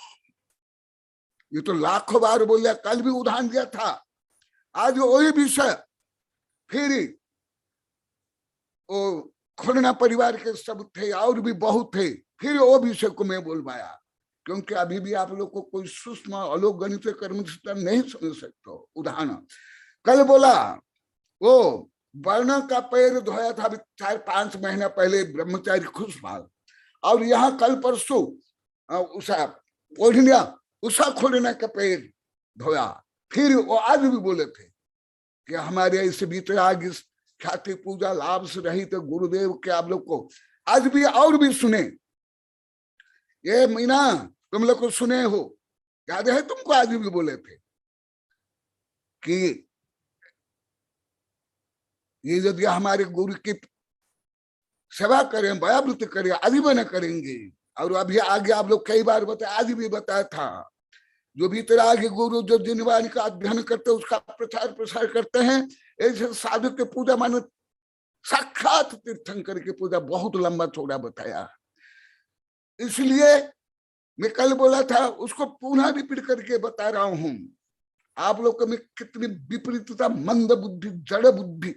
ये तो लाखों बार बोलिया, कल भी उदाहरण दिया था, आज वही विषय फिर। वो खुरना परिवार के सब थे और भी बहुत थे, फिर वो विषय को मैं बोल पाया, क्योंकि अभी भी आप लोग को कोई सूक्ष्म अलोक गणित कर्म नहीं समझ सकते। उदाहरण कल बोला, वो वर्ण का पैर धोया था अभी 4-5 महीना पहले ब्रह्मचारी खुशहाल, और यहाँ कल परसों उषा खोलना का पैर धोया। फिर वो आज भी बोले थे कि हमारे ऐसे भीतर आगे ख्याति पूजा लाभ से रही तो गुरुदेव के आप लोग को आज भी और भी सुने। ये मीना तुम लोग को सुने हो, याद है तुमको, आज भी बोले थे कि ये यदि हमारे गुरु की सेवा करें, व्यावृत्ति करें, आजीवन करेंगे। और अभी आगे आप लोग कई बार बताया, आज भी बताया था, जो भीतर आगे गुरु जो जिनवाणी का अध्ययन करते हैं उसका प्रचार प्रसार करते हैं, ऐसे साधु के पूजा माने साक्षात तीर्थंकर की पूजा बहुत लंबा चौड़ा बताया। इसलिए मैं कल बोला था, उसको पुनः रिपीट करके बता रहा हूं। आप लोग में कितनी विपरीतता, मंद बुद्धि, जड़ बुद्धि,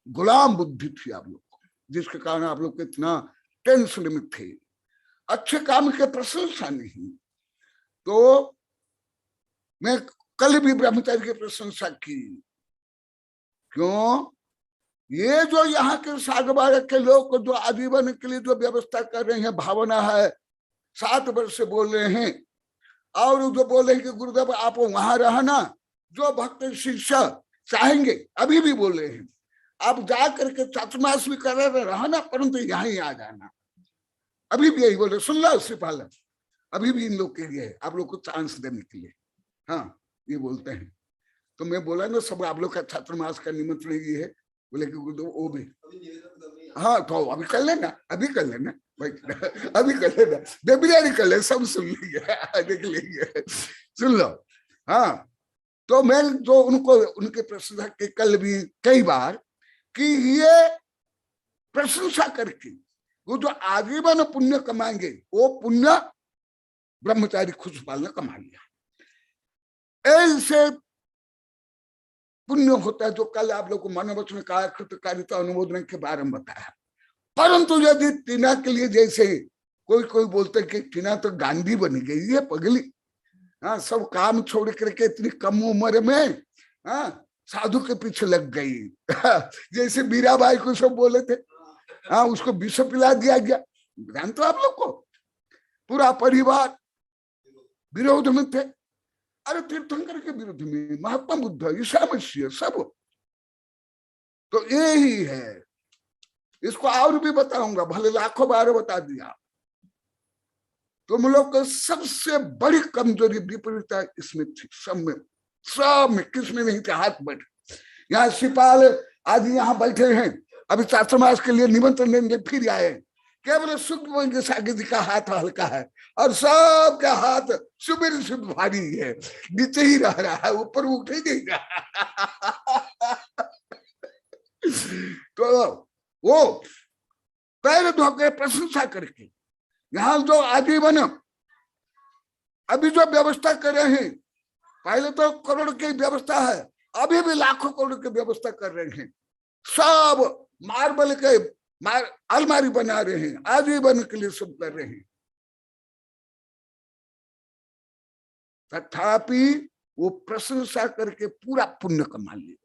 गुलाम बुद्धि थी आप लोग को, जिसके कारण आप लोग इतना टेंशन में थे। अच्छे काम के प्रशंसा नहीं। तो मैं कल भी ब्रह्मचारी की प्रशंसा की। क्यों? ये जो यहाँ के सागबारक के लोग जो आजीवन के लिए जो व्यवस्था कर रहे हैं, भावना है, 7 वर्ष से बोल रहे हैं, और जो बोले हैं कि गुरुदेव आप वहां रहना, जो भक्त शिष्य चाहेंगे, अभी भी बोल रहे हैं, आप जा करके चातुर्मास भी कर रहे रहना, परंतु यहाँ ही आ जाना। अभी भी यही बोले, सुन लो सिपाल, अभी भी इन लोग के लिए आप लोग को चांस देने के लिए, हाँ ये बोलते हैं। तो मैं बोला ना, सब आप लोग का चातुर्मास का निमंत्रण ये है। बोले कि गुरुदेव वो भी, हाँ तो अभी कर लेना, अभी कर लेना, अभी कर लेना, बिरयानी कर ले, सब सुन लेंगे, देख लेंगे, सुन लो। हाँ तो मैं जो उनको उनके प्रशंसा के कल भी कई बार कि ये प्रशंसा करके वो जो आजीवन पुण्य कमाएंगे, वो पुण्य ब्रह्मचारी खुशपाल ने कमा लिया। ऐसे पुण्य होता है जो कल आप लोग को मनोवच में कहा, कृतकारिता अनुमोदन के बारे में बताया। परंतु यदि टीना के लिए जैसे कोई बोलते कि टीना तो गांधी बन गई है, पगली, हाँ सब काम छोड़ करके इतनी कम उम्र में हाँ साधु के पीछे लग गई। जैसे मीराबाई को सब बोले थे, हाँ उसको विष पिला दिया गया। जानते हो आप लोग को, पूरा परिवार विरोध में थे। अरे तीर्थंकर के विरुद्ध में महात्मा बुद्ध, ईसा मसीह सब। तो यही है, इसको और भी बताऊंगा, भले लाखों बार बता दिया। तुम लोग को सबसे बड़ी कमजोरी विपरीतता इसमें थी, सब में किसमें नहीं थे। हाथ बैठ, यहाँ सिपाल आदि यहाँ बैठे हैं, अभी चातुर्मास के लिए निमंत्रण देंगे, फिर आए, केवल सुख सागर जी का हाथ हल्का है और सबका हाथ सुबह सुबह भारी है, नीचे ही रह रहा है, ऊपर उठ ही नहीं रहा। तो वो पैर धोके प्रशंसा करके यहाँ जो आजीवन अभी जो व्यवस्था कर रहे हैं, पहले तो करोड़ की व्यवस्था है, अभी भी लाखों करोड़ की व्यवस्था कर रहे हैं। सब मार्बल के अलमारी बना रहे हैं, आजीवन के लिए सब कर रहे हैं। तथापि वो प्रशंसा करके पूरा पुण्य कमा लिया।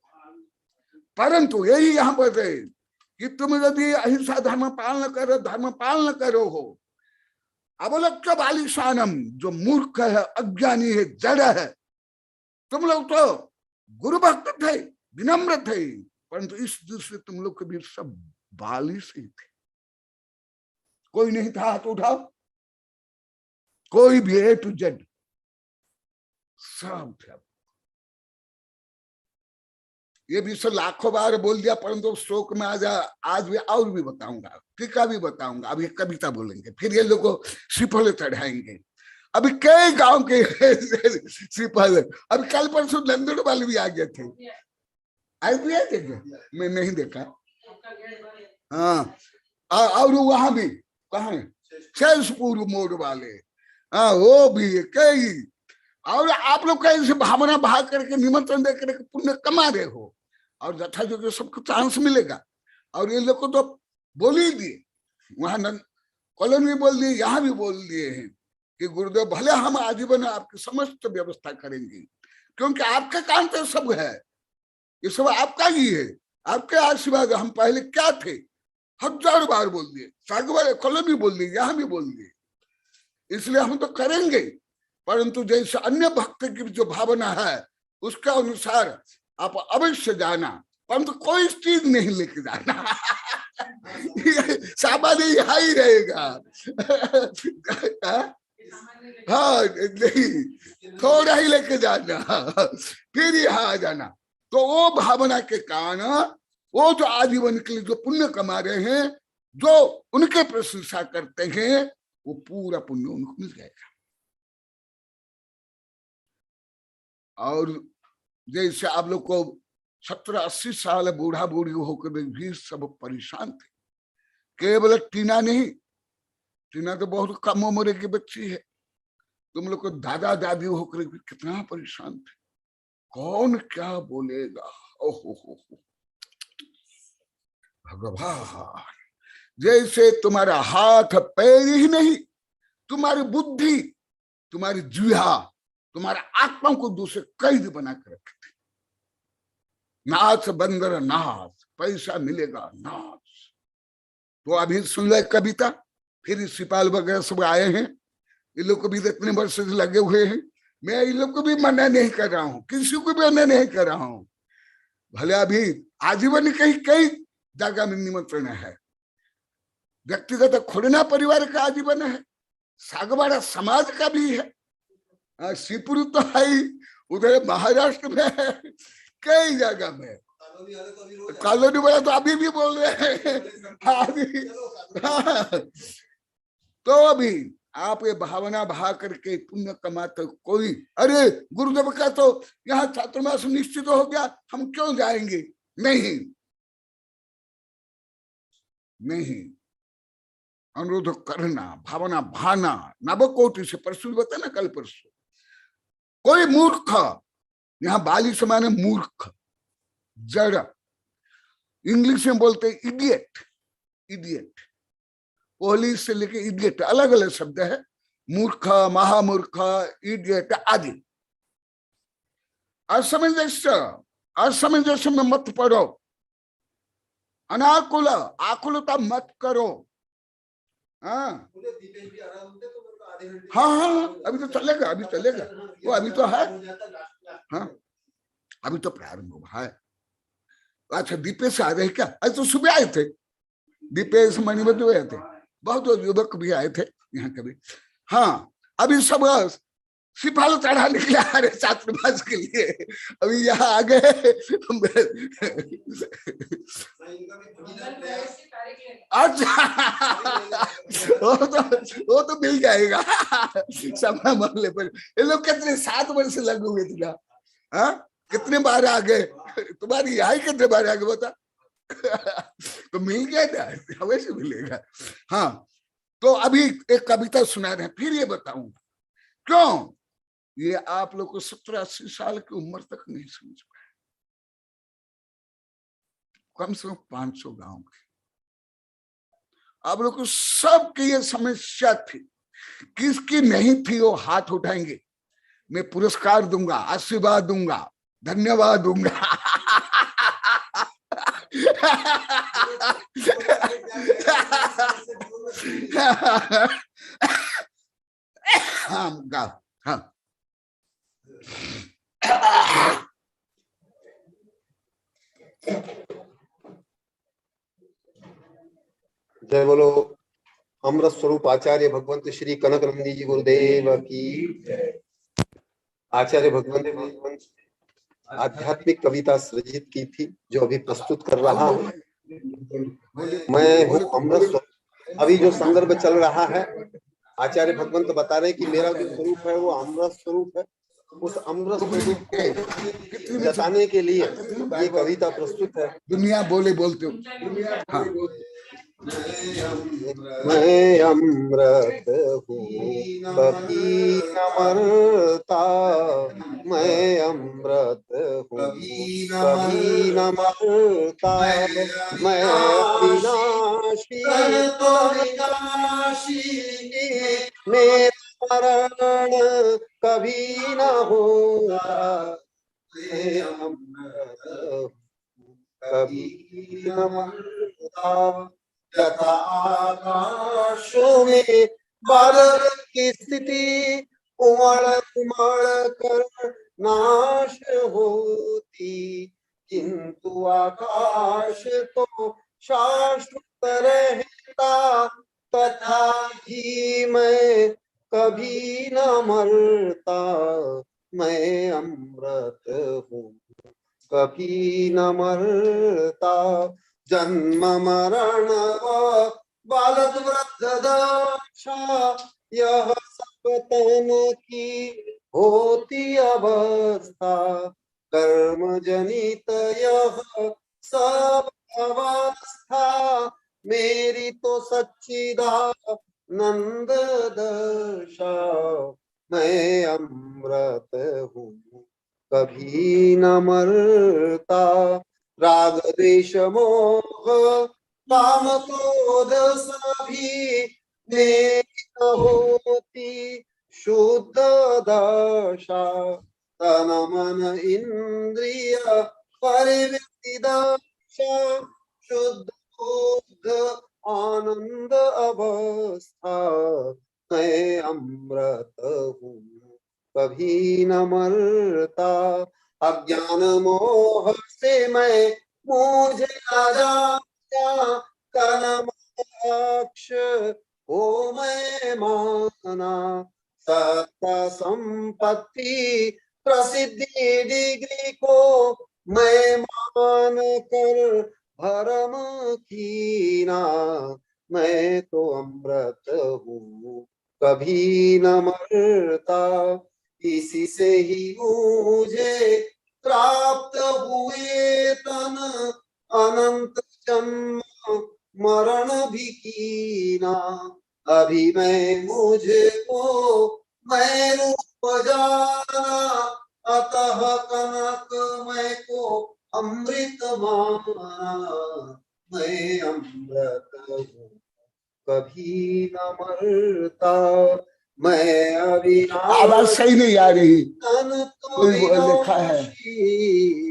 परंतु यही यहाँ पर है कि तुम यदि अहिंसा धर्म पालन करो हो, अवलक्ष्य बालिशानम, जो मूर्ख है, अज्ञानी है, जड़ है, तुम लोग तो गुरु भक्त थे, विनम्र थे, परंतु इस दृष्टि तुम लोग के बीच सब बालिश ही थे। कोई नहीं था, हाथ उठाओ, कोई भी ए टू जेड सब थे। ये भी सब लाखों बार बोल दिया, परंतु शोक में आज भी और भी बताऊंगा, टीका भी बताऊंगा। अभी कविता बोलेंगे, फिर ये लोग श्रीफल चढ़ाएंगे। अभी कई गांव के श्रीफल, अभी कल परसों नंदन वाले भी आ गए थे, आए भी आए थे, मैं नहीं देखा। हाँ और वहां भी कहा शेषपुर मोड़ वाले, हाँ वो भी कई। और आप लोग कैसे भावना भाग करके निमंत्रण दे करके पुण्य कमा रहे हो, और जथा जो सबको चांस मिलेगा। और ये लोग को तो बोल ही दिए, वहां कॉलोनी में बोल दिए, यहाँ भी बोल दिए हैं कि गुरुदेव भले हम आजीवन आपकी समस्त व्यवस्था करेंगे, क्योंकि आपके काम तो सब है, ये सब आपका ही है, आपके आशीर्वाद। हम पहले क्या थे, 1000 बार बोल दिए, सागवार कॉलोनी बोल दिए, यहाँ भी बोल दिए, इसलिए हम तो करेंगे। परंतु जैसे अन्य भक्त की जो भावना है उसके अनुसार आप अवश्य जाना, परंतु कोई चीज नहीं लेके जाना। सामान यहाँ ही रहेगा। हाँ नहीं, थोड़ा ही लेके जाना, फिर यहाँ आ जाना। तो वो भावना के कारण वो जो आजीवन के लिए जो पुण्य कमा रहे हैं, जो उनके प्रशंसा करते हैं, वो पूरा पुण्य उनको मिल जाएगा। और जैसे आप लोग को 70-80 साल बूढ़ा बूढ़ी होकर भी सब परेशान थे, केवल टीना नहीं, टीना तो बहुत कम उम्र की बच्ची है, तुम लोग को दादा दादी होकर भी कितना परेशान थे, कौन क्या बोलेगा। ओहो भगवान, जैसे तुम्हारा हाथ पैर ही नहीं, तुम्हारी बुद्धि, तुम्हारी जिह्वा, तुम्हारा आत्मा को दूसरे कैद बना कर रखे थे। नाच बंदर नाच, पैसा मिलेगा नाच। तो अभी सुन रहे कविता, फिर सिपाल वगैरह सब आए हैं, इन लोग को भी इतने वर्ष से लगे हुए हैं। मैं इन लोग को भी मना नहीं कर रहा हूं, किसी को भी मना नहीं कर रहा हूं। भले अभी आजीवन कहीं कई जगह में निमंत्रण है, व्यक्तिगत खुलना परिवार का आजीवन है, सागवाड़ा समाज का भी है, शिवपुरी तो है, उधर महाराष्ट्र में है, कई जगह में कॉलोनी वाला तो अभी भी बोल रहे हैं। तो अभी आप ये भावना भा करके पुण्य कमाते कोई, अरे गुरुदेव का तो यहाँ चातुर्मास निश्चित हो गया, हम क्यों जाएंगे? नहीं नहीं, अनुरोध करना, भावना भाना, नवकोटि से परसों बता ना, कल परसों कोई मूर्ख, यहाँ बाली से माने मूर्ख, जड़, इंग्लिश में बोलते इडियट, इडियट, पोलिस से लेके इडियट, अलग अलग शब्द है, मूर्ख, महामूर्ख, इडियट आदि। असमंजस्य में मत पड़ो, अनाकुल आकुलता मत करो। हाँ हाँ, अभी तो चलेगा, अभी चलेगा, वो अभी तो है। हाँ, अभी तो प्रारंभ हुआ है। अच्छा, दीपेश आ रहे क्या? आज तो सुबह आए थे, दीपेश मणिबद्ध आए थे, बहुत युवक भी आए थे यहाँ कभी। हाँ, अभी सब सिपाही चढ़ाने के लिए आ रहे छात्रावास के लिए, अभी यहाँ आ गए। अच्छा, वो तो मिल जाएगा समय मरने पर। ये लोग कितने 7 वर्ष लगे हुए थे ना, हाँ, कितने बार आ गए, तुम्हारी यहाँ कितने बार आ गए बता। तो मिल गया ना, अवश्य मिलेगा। हाँ, तो अभी एक कविता सुना रहे हैं, फिर ये बताऊंगा क्यों ये आप लोग को 70-80 साल की उम्र तक नहीं समझ पाए। कम से कम 500 गांव के आप लोग को सबकी ये समस्या थी, किसकी नहीं थी वो हाथ उठाएंगे, मैं पुरस्कार दूंगा, आशीर्वाद दूंगा, धन्यवाद दूंगा। हाँ गा, हाँ जय बोलो अमृत स्वरूप आचार्य भगवंत श्री कनक नंदी जी गुरुदेव की। आचार्य भगवंत ने आध्यात्मिक कविता सृजित की थी, जो अभी प्रस्तुत कर रहा हूँ। मैं हूँ अमृत स्वरूप। अभी जो संदर्भ चल रहा है, आचार्य भगवंत बता रहे कि मेरा जो स्वरूप है वो अमृत स्वरूप है। उस अमृत स्वरूप को जताने के लिए ये कविता प्रस्तुत है। दुनिया बोले बोलते हो। हाँ। मैं अमृत हूँ कभी न मरता, मैं अमृत हूँ कभी न मरता, मैं अविनाशी मेरा मरण कभी न होगा, मैं अमृत हूँ कभी न मरता। तथा आकाशों में बादल की स्थिति उमड़ उमड़ कर नाश होती, किंतु आकाश तो शाश्वत रहता, तथा ही मैं कभी न मरता, मैं अमृत हूँ कभी न मरता। जन्म मरण व बालक वृद्ध दशा, यह सब तन की होती अवस्था। कर्म जनित यह सब अवस्था, मेरी तो सच्चिदानंद दशा। मैं अमृत हूँ कभी न मरता। राग द्वेष मोह काम क्रोध सभी मेरी न होती शुद्ध दशा। तन मन इंद्रिय परिवृत्ति दशा, शुद्ध बुद्ध आनंद अवस्था। मैं अमृत हूँ कभी न मरता। अज्ञान मोह से मैं मुझे न जाना, कर्म अक्ष हो मैं माना। सत्ता संपत्ति प्रसिद्धि डिग्री को मैं मान कर भरम कीना। मैं तो अमृत हूँ कभी न मरता। इसी से ही मुझे प्राप्त हुए तन अनंत जन्म मरण भी कीना। अभी मैं मुझको मैं रूप जाना, अतः कनक मैं को अमृत माना। मैं अमृत हूँ कभी न मरता। मैं आवाज सही नहीं आ रही, तो कोई लिखा है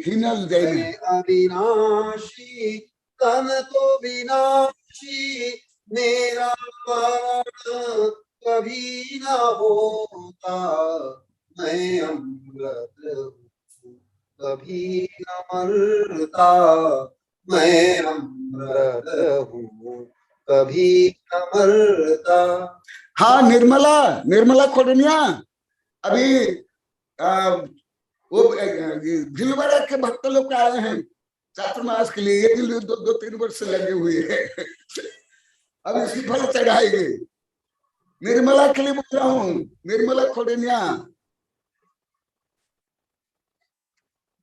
हिनल जैन। मैं अविनाशी तन तो विनाशी, मेरा मरण कभी न होता। मैं अमृत हूँ कभी न मरता। मैं अमृत हूँ कभी न मरता। हाँ निर्मला, निर्मला खोडनिया अभी वो भिलवाड़ा के भक्त लोग आए हैं चातुर्मास के लिए। ये दिन 2-3 वर्ष लगे हुए हैं। अब इसकी फल चढ़ाएंगे। निर्मला के लिए बोल रहा हूँ, निर्मला खोडनिया।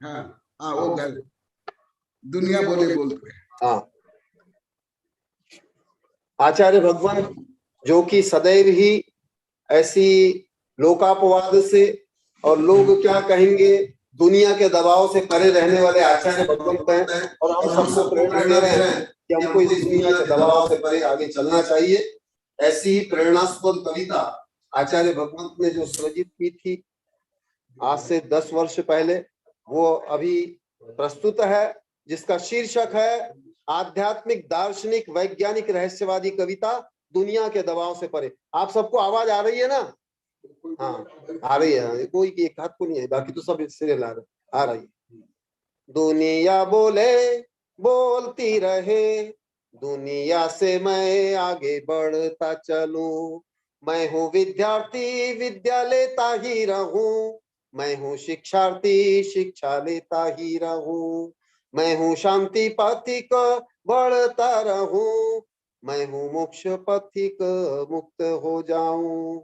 हाँ हाँ, वो घर दुनिया बोले बोलते। हाँ, आचार्य भगवान जो कि सदैव ही ऐसी लोकापवाद से और लोग क्या कहेंगे दुनिया के दबाव से परे रहने वाले आचार्य भगवंत हैं, और हम सबको प्रेरणा दे रहे हैं कि हमको इस दुनिया के दबाव से परे आगे चलना चाहिए। ऐसी ही प्रेरणास्पद कविता आचार्य भगवंत ने जो सृजित की थी आज से 10 वर्ष पहले, वो अभी प्रस्तुत है, जिसका शीर्षक है आध्यात्मिक दार्शनिक वैज्ञानिक रहस्यवादी कविता दुनिया के दबाव से परे। आप सबको आवाज आ रही है ना? हाँ आ रही है, कोई एक हाथ को नहीं है, बाकी तो सब सीरियल आ रही है। दुनिया बोले बोलती रहे, दुनिया से मैं आगे बढ़ता चलूं। मैं हूँ विद्यार्थी विद्या लेता ही रहूं, मैं हूँ शिक्षार्थी शिक्षा लेता ही रहूं। मैं हूँ शांति पथिक बढ़ता रहूं, मैं हूँ मोक्ष पथिक मुक्त हो जाऊं।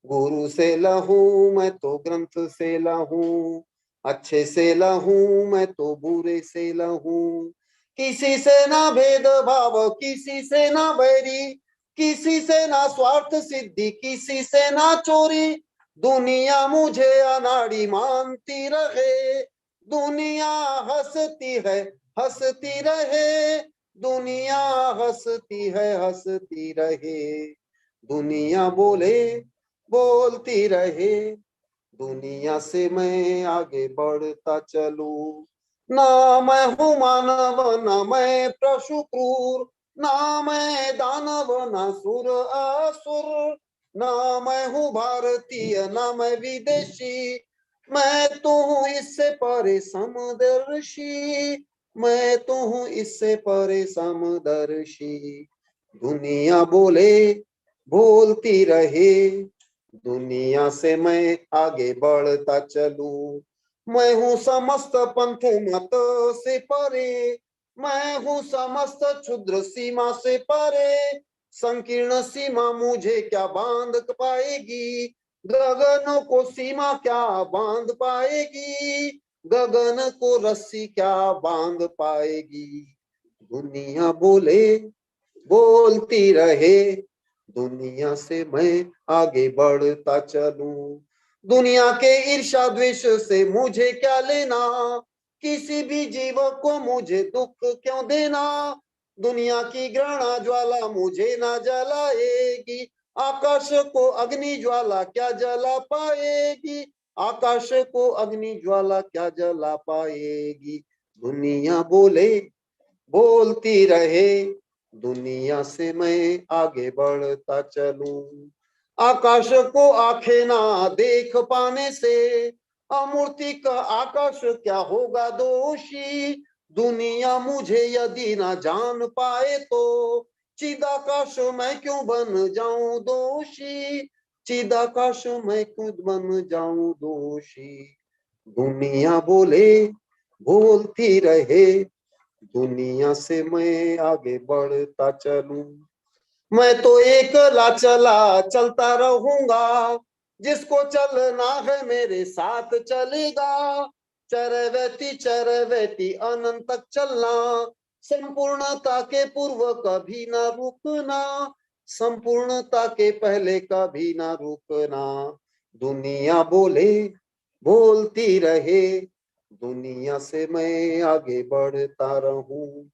गुरु से लहूं मैं तो ग्रंथ से लहूं, अच्छे से लहूं मैं तो बुरे से लहूं। किसी से ना भेदभाव किसी से ना बैरी, किसी से ना स्वार्थ सिद्धि किसी से ना चोरी। दुनिया मुझे अनाड़ी मानती रहे, दुनिया हंसती है हंसती रहे, दुनिया हंसती है हंसती रहे। दुनिया बोले बोलती रहे, दुनिया से मैं आगे बढ़ता चलूं। ना मैं हूँ मानव ना मैं पशु क्रूर, ना मैं दानव ना सुर असुर। ना मैं हूँ भारतीय ना मैं विदेशी, मैं तो हूँ इससे परे समदर्शी, मैं तो हूँ इससे परे समदर्शी। दुनिया बोले बोलती रहे, दुनिया से मैं आगे बढ़ता चलूं। मैं हूँ समस्त पंथ मत से परे, मैं हूँ समस्त क्षुद्र सीमा से परे, संकीर्ण सीमा मुझे क्या बांध पाएगी, गगनों को सीमा क्या बांध पाएगी, गगन को रस्सी क्या बांध पाएगी। दुनिया बोले बोलती रहे, दुनिया से मैं आगे बढ़ता चलूं, दुनिया के ईर्ष्या द्वेष से मुझे क्या लेना, किसी भी जीव को मुझे दुख क्यों देना, दुनिया की घृणा ज्वाला मुझे ना जलाएगी, आकाश को अग्नि ज्वाला क्या जला पाएगी, आकाश को अग्नि ज्वाला क्या जला पाएगी। दुनिया बोले बोलती रहे, दुनिया से मैं आगे बढ़ता चलूं, आकाश को आंखें ना देख पाने से अमूर्ति का आकाश क्या होगा दोषी, दुनिया मुझे यदि ना जान पाए तो चिदाकाश मैं क्यों बन जाऊं दोषी, चिदाकाश मैं क्यों बन जाऊं दोषी। दुनिया बोले बोलती रहे, दुनिया से मैं आगे बढ़ता चलूं, मैं तो एकला चला चलता रहूंगा, जिसको चलना है मेरे साथ चलेगा, चरवती अनंत तक चलना, संपूर्णता के पूर्व कभी ना रुकना, संपूर्णता के पहले कभी ना रुकना। दुनिया बोले बोलती रहे, दुनिया से मैं आगे बढ़ता रहूं,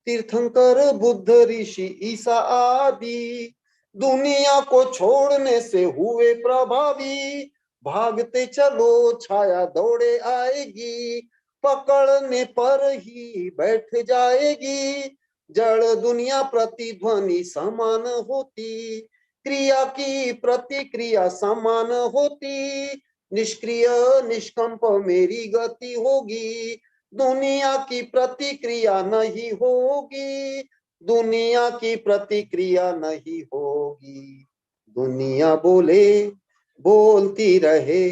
तीर्थंकर बुद्ध ऋषि ईसा आदि दुनिया को छोड़ने से हुए प्रभावी, भागते चलो छाया दौड़े आएगी, पकड़ने पर ही बैठ जाएगी, जड़ दुनिया प्रतिध्वनि समान होती, क्रिया की प्रतिक्रिया समान होती, निष्क्रिय निष्कंप मेरी गति होगी, दुनिया की प्रतिक्रिया नहीं होगी, दुनिया की प्रतिक्रिया नहीं होगी। दुनिया बोले बोलती रहे,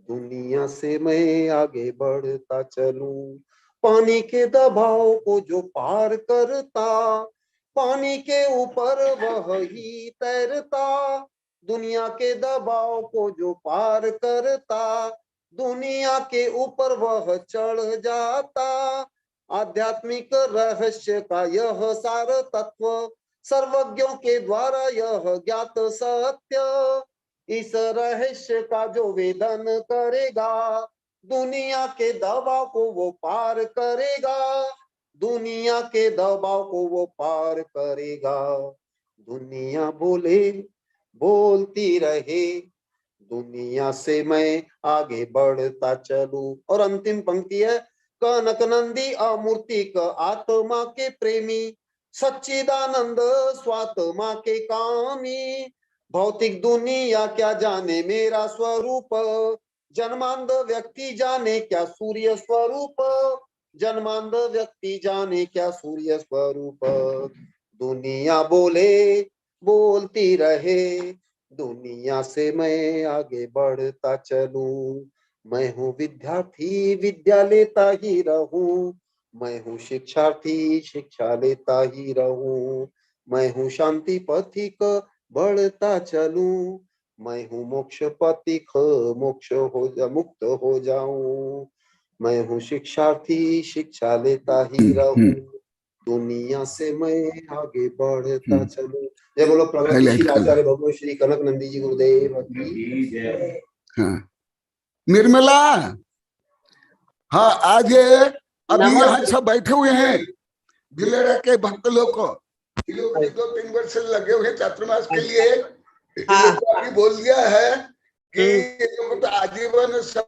दुनिया से मैं आगे बढ़ता चलूं, पानी के दबाव को जो पार करता, पानी के ऊपर वह ही तैरता, दुनिया के दबाव को जो पार करता, दुनिया के ऊपर वह चढ़ जाता, आध्यात्मिक रहस्य का यह सार तत्व सर्वज्ञों के द्वारा यह ज्ञात सत्य, इस रहस्य का जो वेदन करेगा, दुनिया के दबाव को वो पार करेगा, दुनिया के दबाव को वो पार करेगा। दुनिया बोले बोलती रहे, दुनिया से मैं आगे बढ़ता चलूं। और अंतिम पंक्ति है, कनक नंदी अमूर्तिक आत्मा के प्रेमी, सच्चिदानंद स्वात्मा के कामी, भौतिक दुनिया क्या जाने मेरा स्वरूप, जन्मांध व्यक्ति जाने क्या सूर्य स्वरूप, जन्मांध व्यक्ति जाने क्या सूर्य स्वरूप। दुनिया बोले बोलती रहे, दुनिया से मैं आगे बढ़ता चलूं, मैं हूँ विद्यार्थी विद्या लेता ही रहूं, मैं हूँ शिक्षार्थी शिक्षा लेता ही रहूं, मैं हूँ शांति पथिक बढ़ता चलूं, मैं हूँ मोक्ष पथिक मोक्ष मुक्त हो जाऊं, मैं हूँ शिक्षार्थी शिक्षा लेता ही रहूं, दुनिया से मैं आगे बढ़ता चलूं। जय बोलो प्रगतिशील आचार्य भगवान श्री कनक नंदी जी गुरुदेव की जय। हाँ निर्मला, हाँ आज अभी यहाँ सब बैठे हुए हैं भिलेड़ा के भक्त लोग को, 2-3 वर्ष से लगे हुए चातुर्मास के लिए, अभी बोल दिया है कि लोग तो आजीवन सब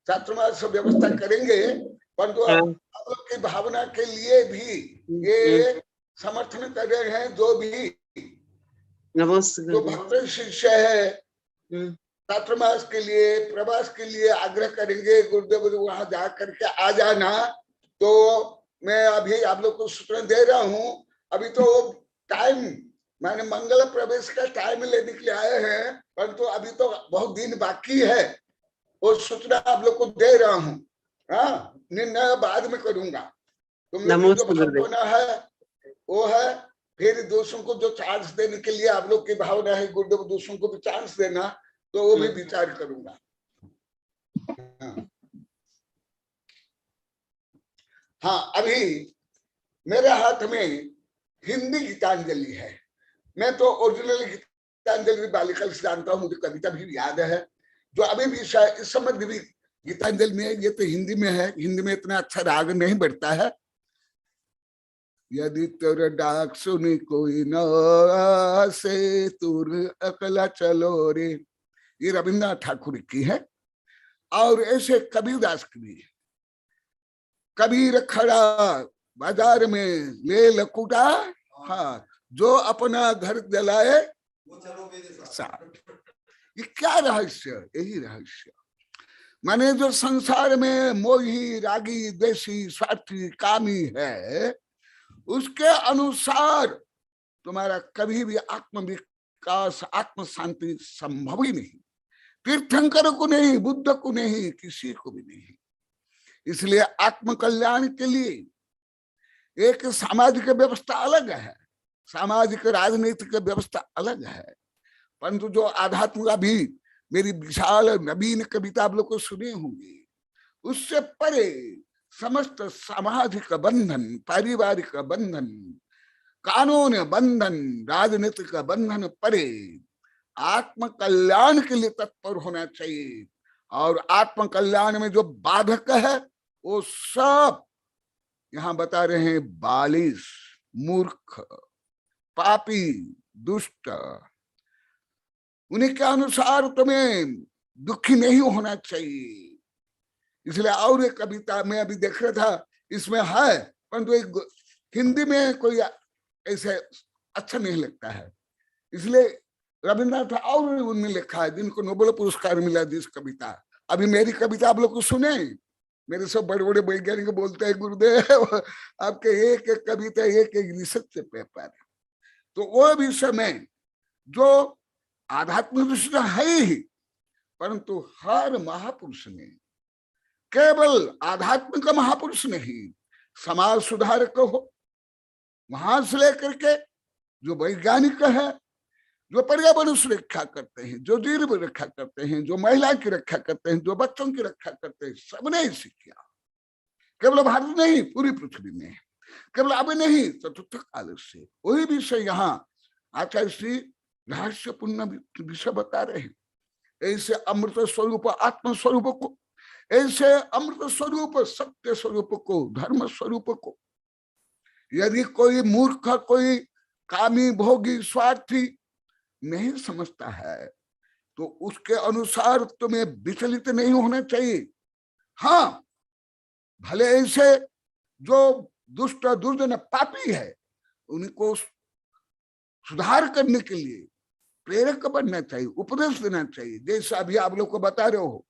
चातुर्मास व्यवस्था करेंगे, परंतु आप लोग की भावना के लिए भी ये समर्थन कर रहे हैं, जो भी जो भक्त शिष्य है चातुर्मास के लिए प्रवास के लिए आग्रह करेंगे, गुरुदेव वहां जा करके आ जाना। तो मैं अभी आप लोग को सूचना दे रहा हूँ, अभी तो टाइम मैंने मंगल प्रवेश का टाइम लेने के लिए आए हैं, परंतु अभी तो बहुत दिन बाकी है, वो सूचना आप लोग को दे रहा हूं। हाँ, निर्णय बाद में करूंगा। तुम लोग को जो भावना है वो है, फिर दूसरों को जो चांस देने के लिए आप लोग की भावना है गुरुदेव दूसरों को भी चांस देना, तो वो भी विचार करूंगा। हाँ, अभी मेरे हाथ में हिंदी गीतांजलि है। मैं तो ओरिजिनल गीतांजलि बालिका से जानता हूँ, मुझे कविता भी याद है, जो अभी भी शायद इस समय भी गीतांजलि में है। ये तो हिंदी में है, हिंदी में इतना अच्छा राग नहीं बढ़ता है। यदि तुर डाक सुनी कोई न से तुर अकला चलो रे, ये रविन्द्रनाथ ठाकुर की है। और ऐसे कबीरदास की भी, कबीर खड़ा बाजार में ले लकुटा, हाँ, जो अपना घर जलाए ये क्या रहस्य, यही रहस्य। माने जो संसार में मोही रागी द्वेषी स्वार्थी कामी है, उसके अनुसार तुम्हारा कभी भी आत्म विकास आत्म शांति संभव ही नहीं। तीर्थंकर को नहीं, बुद्ध को नहीं, किसी को भी नहीं। इसलिए आत्म कल्याण के लिए एक सामाजिक व्यवस्था अलग है, सामाजिक राजनीतिक व्यवस्था अलग है, परंतु जो आध्यात्म का भी मेरी विशाल नवीन कविता आप लोग को सुनी होंगी, उससे परे समस्त सामाजिक बंधन, पारिवारिक बंधन, कानून बंधन, राजनीतिक बंधन परे आत्म कल्याण के लिए तत्पर होना चाहिए। और आत्म कल्याण में जो बाधक है वो सब यहां बता रहे हैं, बालिश, मूर्ख, पापी, दुष्ट, उन्हीं के अनुसार तुम्हें दुखी नहीं होना चाहिए। इसलिए और एक कविता में अभी देख रहा था, इसमें है परंतु एक हिंदी में कोई ऐसे अच्छा नहीं लगता है, इसलिए रविन्द्रनाथ और उनने लिखा है, जिनको नोबेल पुरस्कार मिला जिस कविता। अभी मेरी कविता आप लोग को सुने, मेरे सब बड़े बड़े वैज्ञानिक बोलते हैं गुरुदेव आपके एक एक कविता एक एक रिसर्च पेपर है। तो वो विषय में जो आध्यात्मिक विषय है ही, परंतु हर महापुरुष ने, केवल आध्यात्मिक महापुरुष नहीं, समाज सुधारक हो, वहां से लेकर के जो वैज्ञानिक है, जो पर्यावरण सुरक्षा करते हैं, जो जीव रक्षा करते हैं, जो महिला की रक्षा करते हैं, जो बच्चों की रक्षा करते हैं, सबने सीख किया। केवल भारत नहीं, पूरी पृथ्वी में, केवल अभी नहीं, चतुर्थ काल से। वही विषय यहाँ आचार्य श्री रहस्यपूर्ण विषय बता रहे हैं। ऐसे अमृत स्वरूप आत्म स्वरूप को, ऐसे अमृत स्वरूप सत्य स्वरूप को, धर्म स्वरूप को यदि कोई मूर्ख, कोई कामी, भोगी, स्वार्थी नहीं समझता है, तो उसके अनुसार तुम्हें विचलित नहीं होना चाहिए। हाँ, भले ऐसे जो दुष्ट दुर्जन पापी है, उनको सुधार करने के लिए प्रेरक बनना चाहिए, उपदेश देना चाहिए। जैसे अभी आप लोग को बता रहे हो,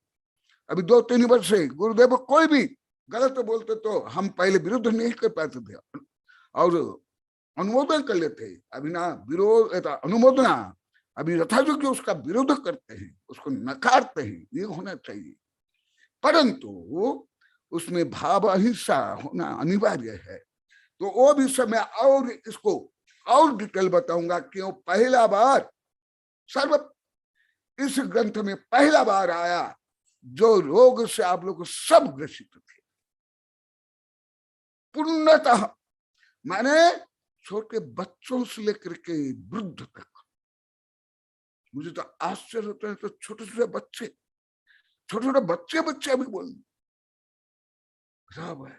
अभी 2-3 वर्ष से गुरुदेव कोई भी गलत बोलते तो हम पहले विरुद्ध नहीं कर पाते थे और अनुमोदन कर लेते। अभी ना विरोध, अनुमोदना, अभी यथायोग्य उसका विरोध करते हैं, उसको नकारते हैं, ये होना चाहिए। परंतु उसमें भाव अहिंसा होना अनिवार्य है। तो वो भी समय और इसको और डिटेल बताऊंगा, क्यों पहला बार सर्व इस ग्रंथ में पहला बार आया जो रोग से आप लोग सब ग्रसित थे, पूर्णतः, माने छोटे बच्चों से लेकर के वृद्ध तक। मुझे तो आश्चर्य होता है, तो छोटे छोटे बच्चे अभी बोल सब है,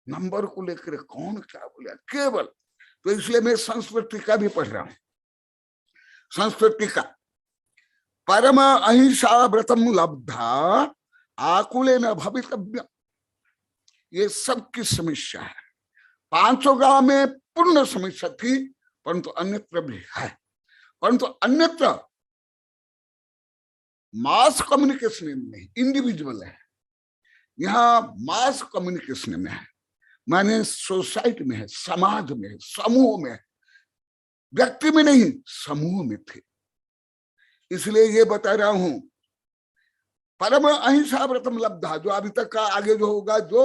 नंबर को लेकर कौन क्या बोले केवल। तो इसलिए मैं संस्कृत टीका भी पढ़ रहा हूं। संस्कृत टीका, परम अहिंसा व्रतम लब्धा आकुले न भवितव्य, ये सबकी समस्या है। 500 गांव में पूर्ण समस्या थी, परंतु अन्यत्र भी है, परंतु अन्यत्र मास कम्युनिकेशन में नहीं, इंडिविजुअल है। यहाँ मास कम्युनिकेशन में है, माने सोसाइटी में है, समाज में है, समूह में है, व्यक्ति में नहीं, समूह में थे। इसलिए ये बता रहा हूं, परम अहिंसा व्रतम लब्धा, जो अभी तक का आगे जो होगा, जो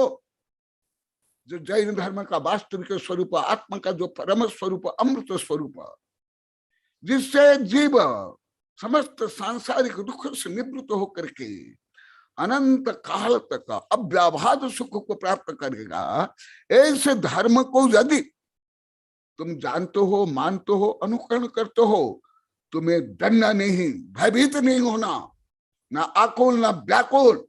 जैन धर्म का वास्तविक स्वरूप, आत्मा का जो परम स्वरूप, अमृत स्वरूप, जिससे जीव समस्त सांसारिक दुख से निवृत्त होकर के अनंत काल तक अव्याभाद सुख को प्राप्त करेगा, ऐसे धर्म को यदि तुम जानते हो, मानते हो, अनुकरण करते हो, तुम्हें डरना नहीं, भयभीत नहीं होना, ना आकुल ना व्याकुल।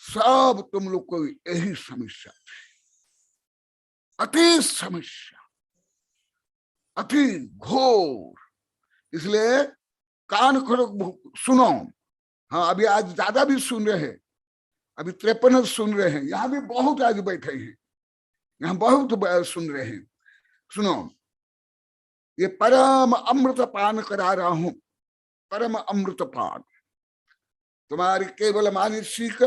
सब तुम लोग को यही समस्या है, अति समस्या, अति घोर। इसलिए कान खोलो सुनो। हाँ, अभी आज ज्यादा भी सुन रहे हैं, अभी 53 सुन रहे हैं, यहाँ भी बहुत आज बैठे हैं, यहाँ बहुत सुन रहे हैं। सुनो, ये परम अमृत पान करा रहा हूं, परम अमृत पान। तुम्हारी केवल मानसिक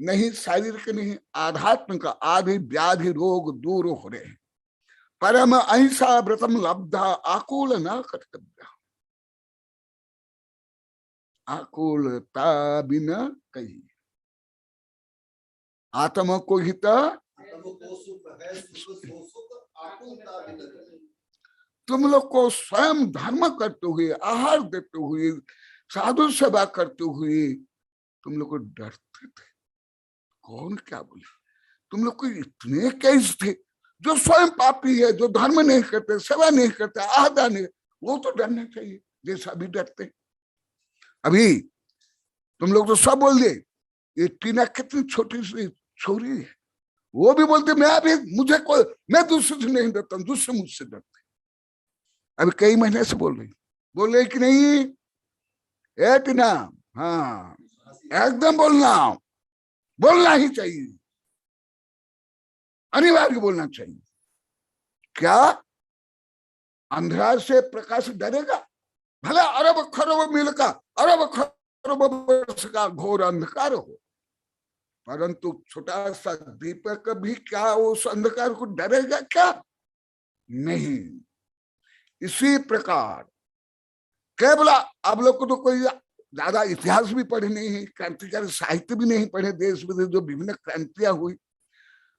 नहीं, शारीरिक नहीं, आध्यात्म का आदि व्याधि रोग दूर हो रहे हैं। परम अहिंसा व्रतम लब्धा आकुल न कर्तव्य, आकुलता बिना कही। आत्मा को हित, तुम लोग को स्वयं धर्म करते हुए, आहार देते हुए, साधु सेवा करते हुए तुम लोग को डरते थे। कौन क्या बोले? तुम लोग को इतने केस थे जो स्वयं पापी है, जो धर्म नहीं करते, सेवा नहीं करते, आहार नहीं, वो तो डरना चाहिए जैसा अभी डरते। अभी तुम लोग तो सब बोल दे, ये टीना कितनी छोटी सी छोरी है, वो भी बोलते मैं अभी, मुझे कोई, मैं दूसरे से नहीं डरता, दूसरे मुझसे डरते। अभी कई महीने से बोल रहे कि नहीं, ए टीना, हाँ एकदम बोलना ही चाहिए, अनिवार्य बोलना चाहिए। क्या अंधकार से प्रकाश डरेगा? भले अरब खरब मील का, अरब खरब वर्ष का घोर अंधकार हो, परंतु छोटा सा दीपक भी क्या उस अंधकार को डरेगा क्या? नहीं। इसी प्रकार केवल आप लोग को तो कोई ज्यादा इतिहास भी पढ़े नहीं है, क्रांतिकारी साहित्य भी नहीं पढ़े, देश विदेश जो विभिन्न क्रांतियां हुई,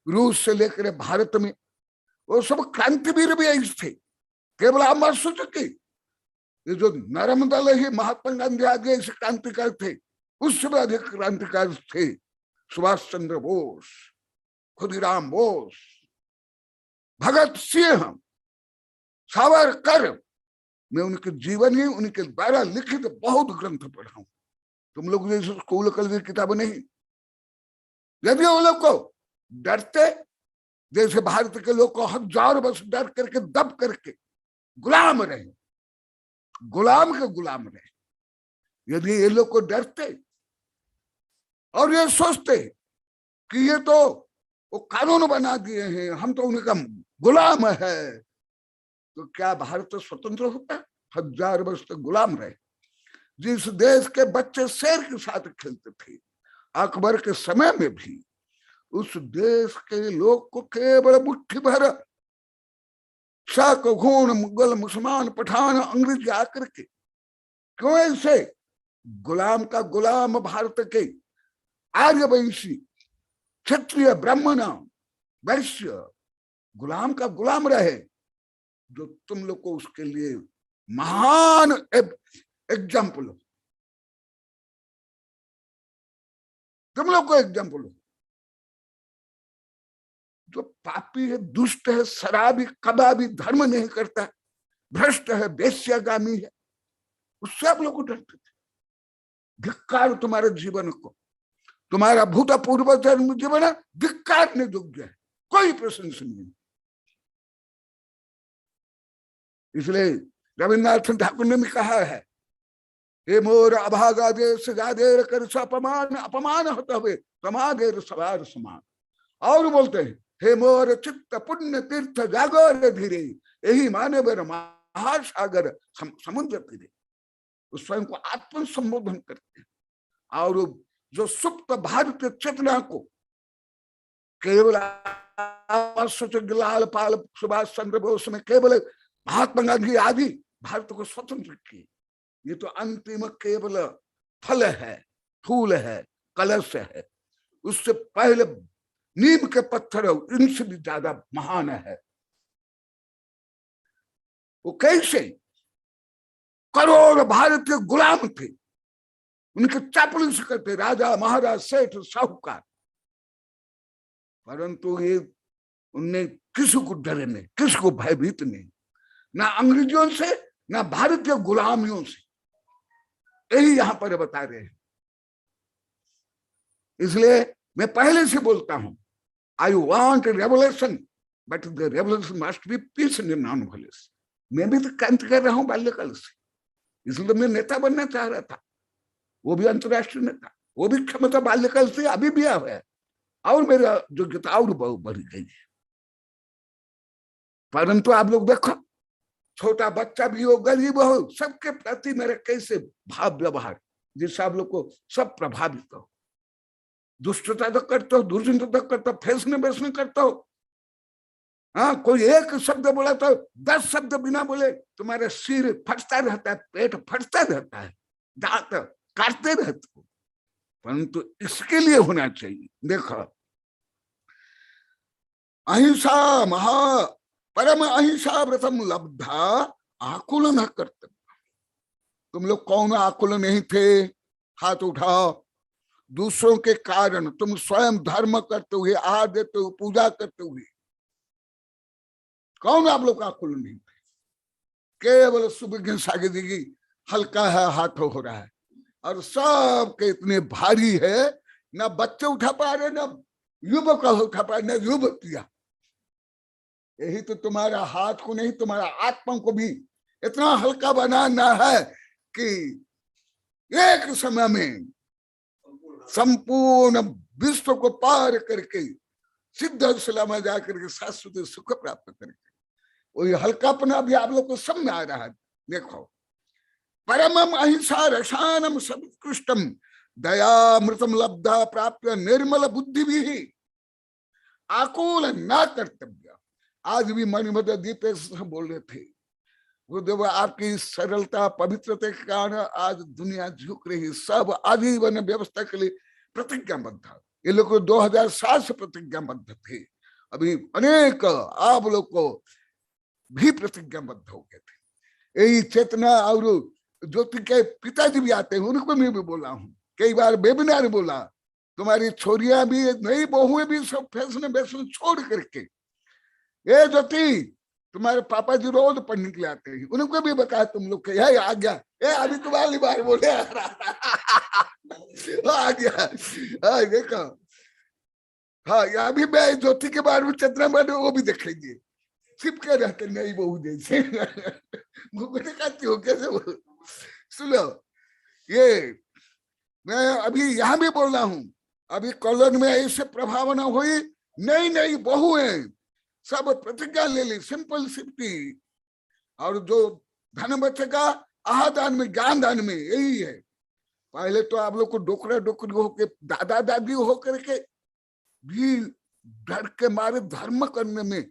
रूस से लेकर भारत में, वो सब क्रांतिवीर भी ऐसे थे। केवल आप मत सोचो कि ये जो नर्मदल ही महात्मा गांधी आदि ऐसे क्रांतिकारी थे, उससे भी अधिक क्रांतिकारी थे सुभाष चंद्र बोस, खुदीराम बोस, भगत सिंह, सावरकर। मैं उनके जीवन ही, उनके द्वारा लिखित बहुत ग्रंथ पढ़ा हूं। तुम लोग जैसे स्कूल कॉलेज की किताबें नहीं। यदि वो लोग को डरते, जैसे भारत के लोग को हजार वर्ष डर करके दब करके गुलाम रहे, गुलाम के गुलाम रहे, यदि ये लोग को डरते और ये सोचते कि ये तो वो कानून बना दिए हैं, हम तो उनका गुलाम है, तो क्या भारत स्वतंत्र होता? हजार वर्ष तक गुलाम रहे। जिस देश के बच्चे शेर के साथ खेलते थे अकबर के समय में भी, उस देश के लोग को केवल मुट्ठी भर शाक घूण मुगल मुसलमान पठान अंग्रेज आकर के क्यों ऐसे गुलाम का गुलाम भारत के आर्यवंशी क्षत्रिय ब्राह्मण वैश्य गुलाम का गुलाम रहे, जो तुम लोग को उसके लिए महान एग्जाम्पल हो, तुम लोग को एग्जाम्पल हो। जो पापी है, दुष्ट है, शराबी, कबाबी, धर्म नहीं करता, भ्रष्ट है, वेश्यागामी है, उससे आप लोग को डरते थे। धिक्कार तुम्हारे जीवन को, तुम्हारा भूतपूर्व जन्म जीवन धिक्कार ने योग्य है, कोई प्रशंसा नहीं। इसलिए रविन्द्रनाथ ठाकुर ने भी कहा है, हे मोर अभागा देश जादेर कर अपमान, अपमान होता हुए समादेर सवार समान। और बोलते हैं, हे मोर चित्त पुण्य तीर्थ जागर धीरे, यही मानव महासागर समुद्र तीरे। उस स्वयं को आत्म संबोधन करते हैं। और जो सुप्त भारतीय चेतना को केवल लाल पाल सुभाष चंद्र बोस में केवल महात्मा गांधी आदि भारत को स्वतंत्र किए, ये तो अंतिम केवल फल है, फूल है, कलश है, उससे पहले नीम के पत्थर इनसे भी ज्यादा महान है। वो कैसे? करोड़ भारत के गुलाम थे, उनके चापलूसी करते राजा महाराज सेठ साहूकार, परंतु ये उनने किसी को डरे नहीं, किसी को भयभीत नहीं, ना अंग्रेजों से ना भारत के गुलामियों से। यही यहां पर बता रहे हैं। इसलिए मैं पहले से बोलता हूं, I want revolution but the revolution must be peace in non violence. मैं भी तो कैंप कर रहा हूं बाल्यकाल से, इसलिए मैं नेता बनना चाह रहा था, वो भी अंतरराष्ट्रीय नेता, वो भी क्षमता बाल्यकाल से अभी भी हुआ है, और मेरा योग्यता और बहुत बढ़ गई है। परंतु आप लोग देखो, छोटा बच्चा भी हो, गरीब हो, सबके प्रति मेरा कैसे भाव व्यवहार, जिससे आप लोग को सब प्रभावित हो। दुष्टता तो करते हो, दुर्जनता तो करते हो, फैसने बैसने करते हो। हाँ, कोई एक शब्द बोला तो 10 शब्द बिना बोले तुम्हारा सिर फटता रहता है, पेट फटता रहता है, दांत काटते रहते हो। परंतु इसके लिए होना चाहिए, देखो, अहिंसा महा परम अहिंसा व्रतम लब्धा आकुलन कर्तव्य। तुम लोग कौन आकुल नहीं थे? हाथ उठाओ। दूसरों के कारण तुम स्वयं धर्म करते हुए, आहार देते हुए, पूजा करते हुए, कौन आप लोग आकुल नहीं थे? केवल सुविज्ञ सागिदी हल्का है, हाथ हो रहा है, और सबके इतने भारी है, ना बच्चे उठा पा रहे, ना युवक उठा पा रहे, ना युवतियां। यही तो तुम्हारा हाथ को नहीं, तुम्हारा आत्मा को भी इतना हल्का बनाना है कि एक समय में संपूर्ण विश्व को पार करके सिद्ध शिला में जाकर के शाश्वत सुख प्राप्त करके, वही हल्कापना भी आप लोग को सब में आ रहा है। देखो, परमम अहिंसा रसानम सर्वोत्कृष्टम दयामृतम लब्धा प्राप्त निर्मल बुद्धि भी आकुल न कर्तव्य। आज भी मणिभद्र दीपेश बोल रहे थे, गुरुदेव आपकी सरलता पवित्रता के कारण आज दुनिया झुक रही, सब आजीवन व्यवस्था के लिए प्रतिज्ञाबद्ध। ये लोग 2007 से प्रतिज्ञाबद्ध थे, अभी अनेक आप लोग को भी प्रतिज्ञाबद्ध हो गए थे। यही चेतना और ज्योति के पिताजी भी आते हैं, उनको मैं भी बोला हूँ, कई बार वेबिनार बोला, तुम्हारी छोरियां भी, नई बहुएं भी सब फैशन वैसन छोड़ करके, ये ज्योति तुम्हारे पापा जी रोज पढ़ने के लिए आते हैं, उनको भी बताया तुम लोग के आ गया, अभी तुम्हारी बार बोले आ गया। हाँ देखो, हाँ अभी मैं ज्योति के बारे में चंद्रमा बारे वो भी देखेंगे, चिपके रहते नई बहू जैसे कहती हो कैसे। सुनो, ये मैं अभी यहाँ भी बोल रहा हूँ, अभी कॉलोनी में ऐसे प्रभावना हुई, नई नई बहुएं सब प्रतिज्ञा ले ली, सिंपल सिंपली, और जो धन बचेगा आहादान में, ज्ञान दान में, यही है। पहले तो आप लोग को डोकरा डोकरी होके, दादा दादी होकर के भी डर के मारे धर्म करने में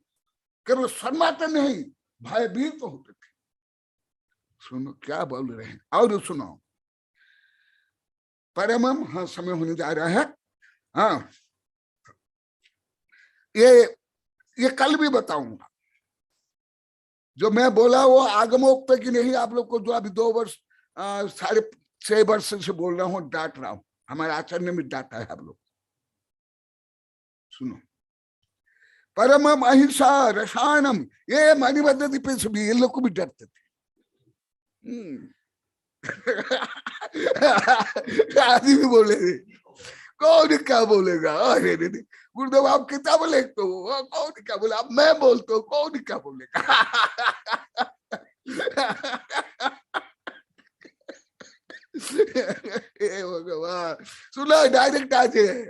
केवल शर्माते नहीं, भयभीत तो होते थे। सुनो क्या बोल रहे हैं, और सुनो, परमम, हाँ समय होने जा रहा है, हाँ ये कल भी बताऊंगा। जो मैं बोला वो आगमोक्त की नहीं, आप लोग को जो अभी 2 वर्ष 6.5 वर्ष से बोल रहा हूँ, डांट रहा हूं, हमारे आचार्य ने भी डांटा है आप लोग। सुनो, परमम अहिंसा रसायनम, ये मणिभद्र दीपेश भी, ये लोग को भी डरते थे। आज भी बोले कौन क्या बोलेगा, अरे गुरुदेव आप किताब लिखते हो, कौन क्या बोले, अब मैं बोलता हूँ, कौन क्या बोलेगा। भगवान, सुना डायरेक्ट आज है,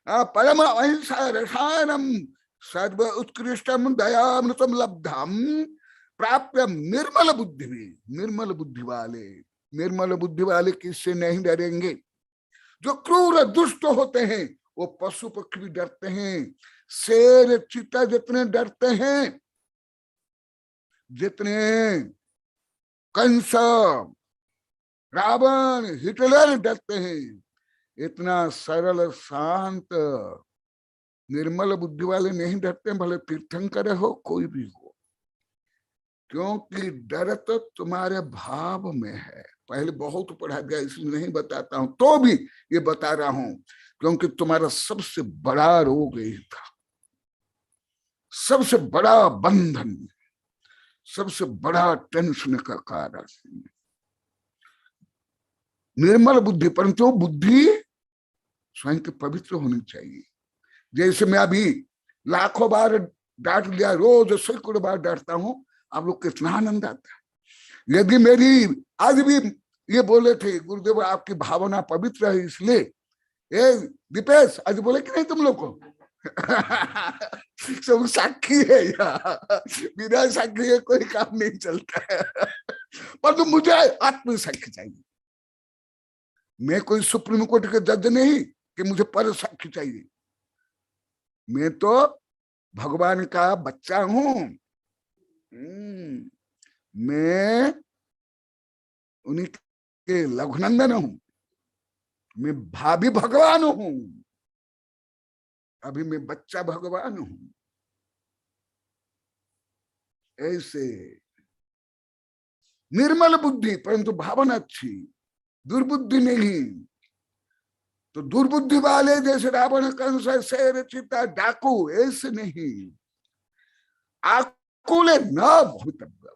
परम अहिंसा रसायनम सर्व उत्कृष्टम दयामृतम लब्धम प्राप्य निर्मल बुद्धि भी। निर्मल बुद्धि वाले, निर्मल बुद्धि वाले किससे नहीं डरेंगे? जो क्रूर दुष्ट होते हैं वो पशु पक्षी भी डरते हैं, शेर चीता जितने डरते हैं, जितने कंस रावण हिटलर डरते हैं, इतना सरल शांत निर्मल बुद्धि वाले नहीं डरते, भले तीर्थंकर हो कोई भी हो, क्योंकि डर तो तुम्हारे भाव में है। पहले बहुत पढ़ा गया इसलिए नहीं बताता हूं, तो भी ये बता रहा हूं क्योंकि तुम्हारा सबसे बड़ा रोग यही था, सबसे बड़ा बंधन, सबसे बड़ा टेंशन का कारण निर्मल बुद्धि। परंतु बुद्धि स्वयं के पवित्र होनी चाहिए। जैसे मैं अभी लाखों बार डांट लिया, रोज सैकड़ों बार डांटता हूं, आप लोग कितना आनंद आता है। यदि मेरी आज भी ये बोले थे गुरुदेव आपकी भावना पवित्र है इसलिए, ए दीपेश आज बोले कि नहीं तुम लोग को सब साक्षी है यार, बिना साक्षी है कोई काम नहीं चलता है। पर तो मुझे आत्म साक्षी चाहिए। मैं कोई सुप्रीम कोर्ट के जज नहीं कि मुझे पर साक्षी चाहिए। मैं तो भगवान का बच्चा हूं, मैं उन्हीं के लघुनंदन हूं, मैं भाभी भगवान हूं, अभी मैं बच्चा भगवान हूं। ऐसे निर्मल बुद्धि परंतु भावना अच्छी, दुर्बुद्धि नहीं। तो दुर्बुद्धि वाले जैसे रावण कंस शेर चीता डाकू, ऐसे नहीं। आकुल न भवितव्य,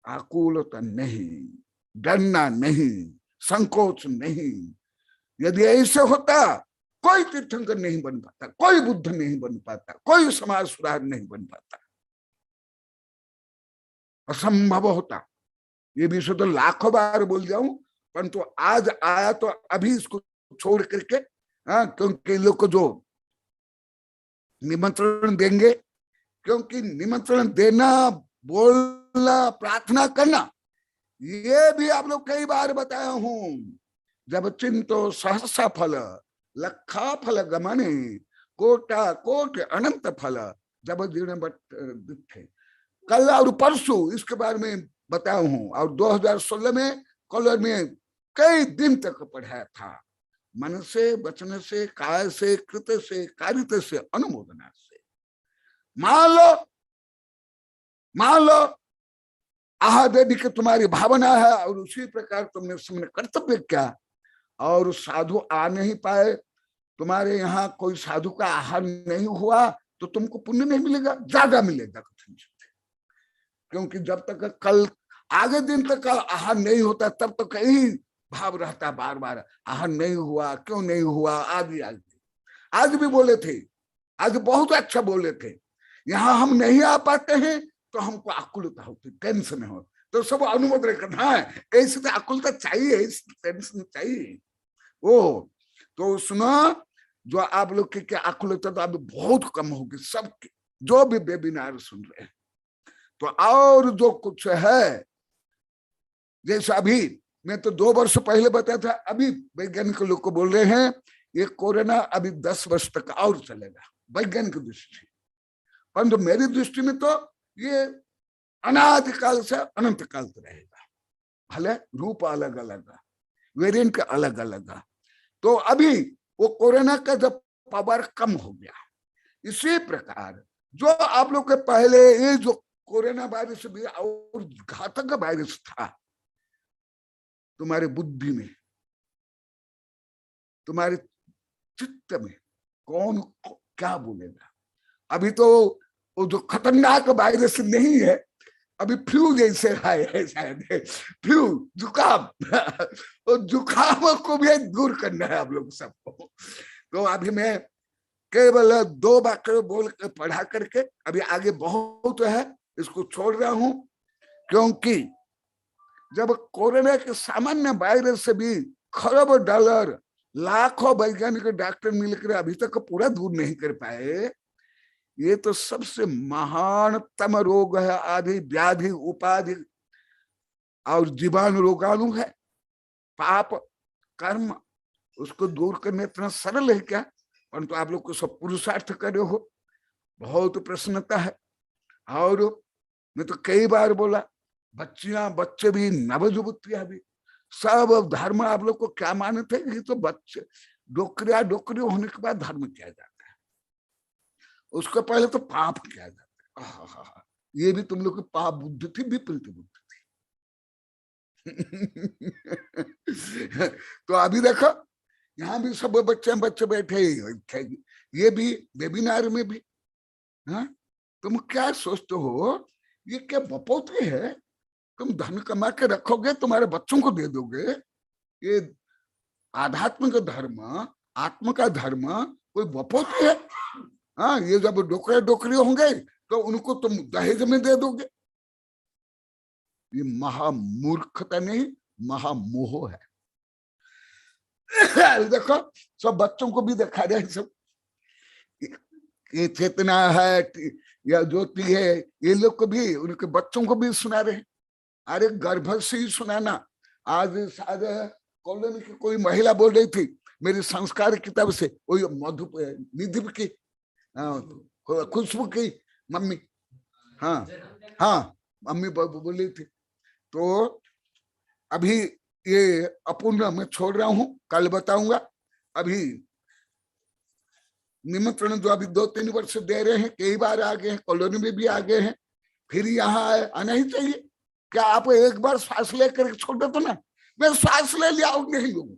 आकुलता नहीं, डरना नहीं, संकोच नहीं। यदि ऐसे होता कोई तीर्थंकर नहीं बन पाता, कोई बुद्ध नहीं बन पाता, कोई समाज सुधार नहीं बन पाता, असंभव होता। ये भी तो लाखों बार बोल जाऊं, परंतु आज आया तो अभी इसको छोड़ करके, क्योंकि लोग को जो निमंत्रण देंगे, क्योंकि निमंत्रण देना, बोलना, प्रार्थना करना, ये भी आप लोग कई बार बताया हूं। जब चिंतो सहसा फल लखा फल गमने कोटा कोट अनंत फल जब दृढ़ दिखे, कल और परसों इसके बारे में बताया हूं। और 2016 में कॉलेज में कई दिन तक पढ़ाया था। मन से, वचन से, काय से, कृत से, कारित से, अनुमोदना से। मान लो आहार यदि कि तुम्हारी भावना है और उसी प्रकार तुमने सामने कर्तव्य किया और साधु आ नहीं पाए, तुम्हारे यहाँ कोई साधु का आहार नहीं हुआ, तो तुमको पुण्य नहीं मिलेगा, ज्यादा मिलेगा कठिन से। क्योंकि जब तक कल आगे दिन तक आहार नहीं होता तब तक यही भाव रहता बार बार, आहार नहीं हुआ, क्यों नहीं हुआ, आदि आदि। आज भी बोले थे, आज बहुत अच्छा बोले थे, यहाँ हम नहीं आ पाते हैं तो हमको आकुलता होती, टेंशन हो। तो सब अनुमोदन करना है, ऐसे तो आकुलता चाहिए, टेंशन चाहिए। वो तो सुनो, जो आप लोग की क्या आकुलता तो अब बहुत कम होगी सबके, जो भी वेबिनार सुन रहे हैं। तो और जो कुछ है, जैसे अभी मैं तो 2 वर्ष पहले बताया था, अभी वैज्ञानिक लोग को बोल रहे हैं ये कोरोना अभी 10 वर्ष तक और चलेगा, वैज्ञानिक दृष्टि। परंतु मेरी दृष्टि में तो ये अनादिकाल से अनंत काल तक रहेगा, भले रूप अलग अलग, वेरिएंट अलग अलग। तो अभी वो कोरोना का जब पावर कम हो गया, इसी प्रकार जो आप लोग के पहले ये जो कोरोना वायरस भी और घातक वायरस था, तुम्हारे बुद्धि में, तुम्हारे चित्त में कौन क्या बोलेगा। अभी तो वो जो खतरनाक वायरस नहीं है, अभी फ्लू जैसे है शायद, फ्लू जुकाम और जुकाम को भी दूर करना है आप लोग सबको। तो अभी मैं केवल 2 वाक्य बोल कर पढ़ा करके, अभी आगे बहुत है, इसको छोड़ रहा हूं। क्योंकि जब कोरोना के सामान्य वायरस से भी खरब डॉलर लाखों वैज्ञानिक डॉक्टर मिलकर अभी तक पूरा दूर नहीं कर पाए, ये तो सबसे महानतम रोग है, आदि व्याधि उपाधि और जीवाणु रोगाणु है, पाप कर्म, उसको दूर करने इतना सरल है क्या? परंतु आप लोग को सब पुरुषार्थ करे हो, बहुत प्रसन्नता है। और मैं तो कई बार बोला, बच्चियां बच्चे भी, नवजुवतियां भी सब धर्म आप लोग को क्या माने थे कि तो बच्चे डोकरी होने के बाद धर्म किया जाता है, उसको पहले तो पाप किया जाता है। ये भी तुम लोग की पाप बुद्धि थी, विपरीत बुद्धि थी। तो अभी देखो यहाँ भी सब बच्चे बैठे, ये भी वेबिनार में भी। हाँ, तुम क्या सोचते हो ये क्या बपौती है? तुम धन कमा के रखोगे, तुम्हारे बच्चों को दे दोगे। ये आध्यात्म का धर्म, आत्म का धर्म कोई बपौती है? हाँ, ये जब डोकरे होंगे तो उनको तुम दहेज में दे दोगे। ये महामूर्खता नहीं, महामोह है। देखो सब बच्चों को भी दिखा रहे हैं, सब ये चेतना है या ज्योति है, ये लोग को भी, उनके बच्चों को भी सुना रहे हैं। अरे गर्भ से ही सुनाना। आज शायद कॉलोनी की कोई महिला बोल रही थी मेरी संस्कार किताब से, वही मधु निधि की खुशबू की मम्मी, हाँ मम्मी बोल रही थी। तो अभी ये अपूर्ण मैं छोड़ रहा हूं, कल बताऊंगा। अभी निमंत्रण जो अभी 2-3 वर्ष दे रहे हैं, कई बार आ गए हैं, कॉलोनी में भी आ गए हैं, फिर यहाँ आना ही चाहिए। क्या आप एक बार श्वास लेकर छोड़ दो तो ना, मैं श्वास ले लिया और नहीं लूंगा।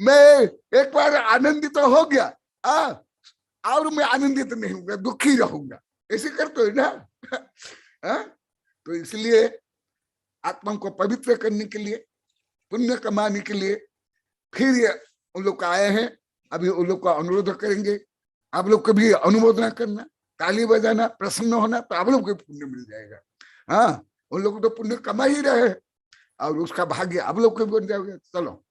मैं एक बार आनंदित तो हो गया, और मैं आनंदित नहीं होऊंगा, दुखी रहूंगा, ऐसे करते हो ना। तो इसलिए आत्मा को पवित्र करने के लिए, पुण्य कमाने के लिए फिर ये उन लोग आए हैं। अभी उन लोग का अनुरोध करेंगे, आप लोग को भी अनुमोदना करना, ताली बजाना, प्रसन्न होना, तो आप लोग को पुण्य मिल जाएगा। हाँ, उन लोग तो पुण्य कमा ही रहे हैं और उसका भाग्य आप लोग को बन जाओगे। चलो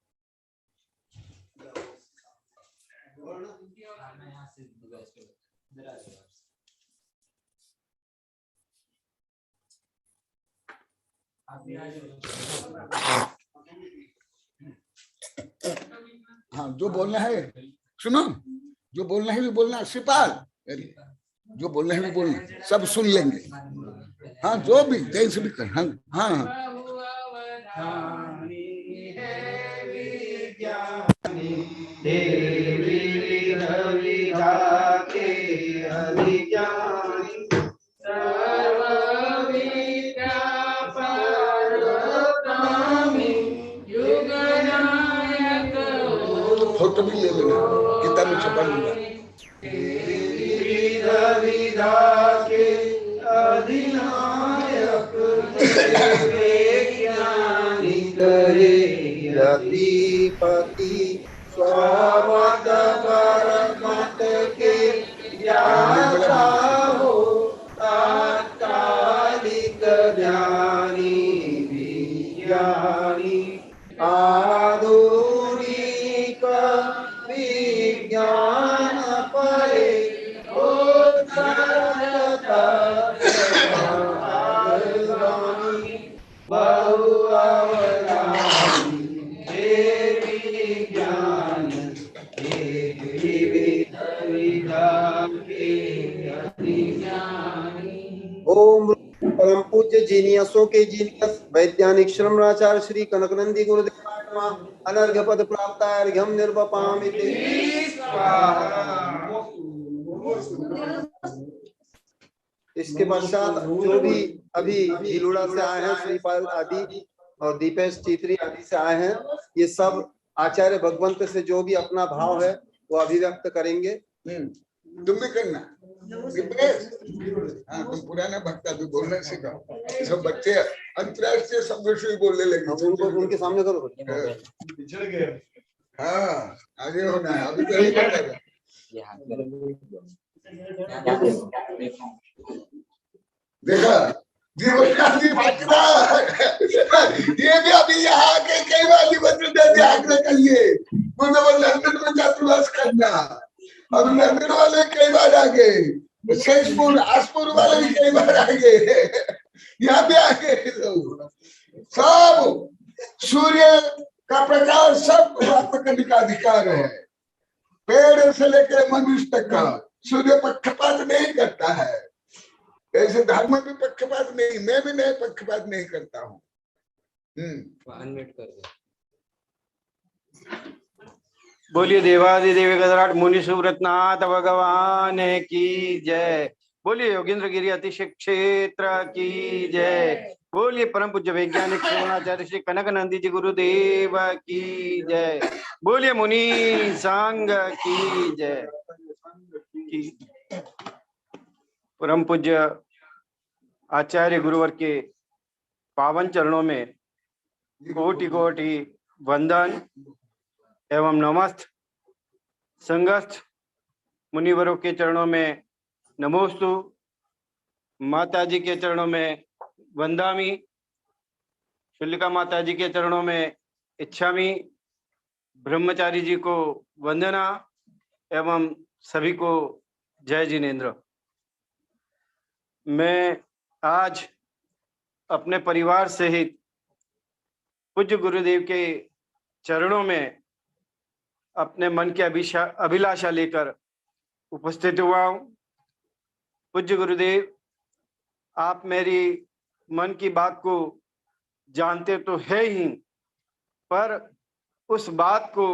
हाँ, जो बोलना है सुनो, जो बोलना है भी बोलना। श्रीपाल, जो बोलना है भी बोलना, सब सुन लेंगे। हाँ, जो भी जैसे भी कर। हाँ हाँ फोटो भी ले लेना, किताब में छपा लूंगा। रतिपति स्वामत परमत के ज्ञाता हो, तात्कालिक ज्ञानी विज्ञानी, आधुनिक विज्ञान परे ओम परम पूज्य जीनियसों के जीनियस वैज्ञानिक श्रमणाचार्य श्री कनकनंदी गुरुदेवाय नमः। अनर्घ्य पद प्राप्त अर्घ्यम निर्वपामि ते। इसके पश्चात जो भी अभी झिलुड़ा से आए हैं, श्रीपाल आदि और दीपेश चित्री आदि से आए हैं, ये सब आचार्य भगवंत से जो भी अपना भाव है वो अभिव्यक्त करेंगे। तुम भी करना। हाँ, तुम पुराना भक्ता भी बोलना सीखा। सब बच्चे अंतरराष्ट्रीय शब्दों से बोलने लगे, उनको उनके सामने करो। पिछड़ गए। हाँ, आगे होना है, अभी पहले क्या कर रहा है? देखा जीवनादि भटका, ये भी अभी यहाँ के कई बार आग्रह करिए, लंदन में छात्रावास करना। अब लंदन वाले कई बार आ गए, शेषपुर आसपुर वाले भी कई बार आ गए, यहाँ पे आ गए। सब सूर्य का प्रकाश सब प्राप्त करने का अधिकार है। पेड़ से लेकर मनुष्य तक सूर्य पक्षपात नहीं करता है, ऐसे धर्म भी पक्षपात नहीं, मैं भी नहीं पक्षपात नहीं करता हूँ। अनम्यूट कर दो। बोलिए देवादिदेव गजराट मुनि सुव्रतनाथ भगवान की जय। बोलिए योगेंद्र गिरी अतिशय क्षेत्र की जय। बोलिए परम पूज्य वैज्ञानिक श्रवणाचार्य श्री कनक नंदी जी गुरुदेव की जय। बोलिए मुनि संघ की जय। परम पूज्य आचार्य गुरुवर के पावन चरणों में कोटि कोटि वंदन एवं नमस्त। संगस्थ मुनिवरों के चरणों में नमोस्तु। माता जी के चरणों में वंदामी। शुल्लिका माता जी के चरणों में इच्छामी। ब्रह्मचारी जी को वंदना एवं सभी को जय जिनेन्द्र। मैं आज अपने परिवार सहित पूज्य गुरुदेव के चरणों में अपने मन की अभिलाषा लेकर उपस्थित हुआ हूँ। पूज्य गुरुदेव, आप मेरी मन की बात को जानते तो है ही, पर उस बात को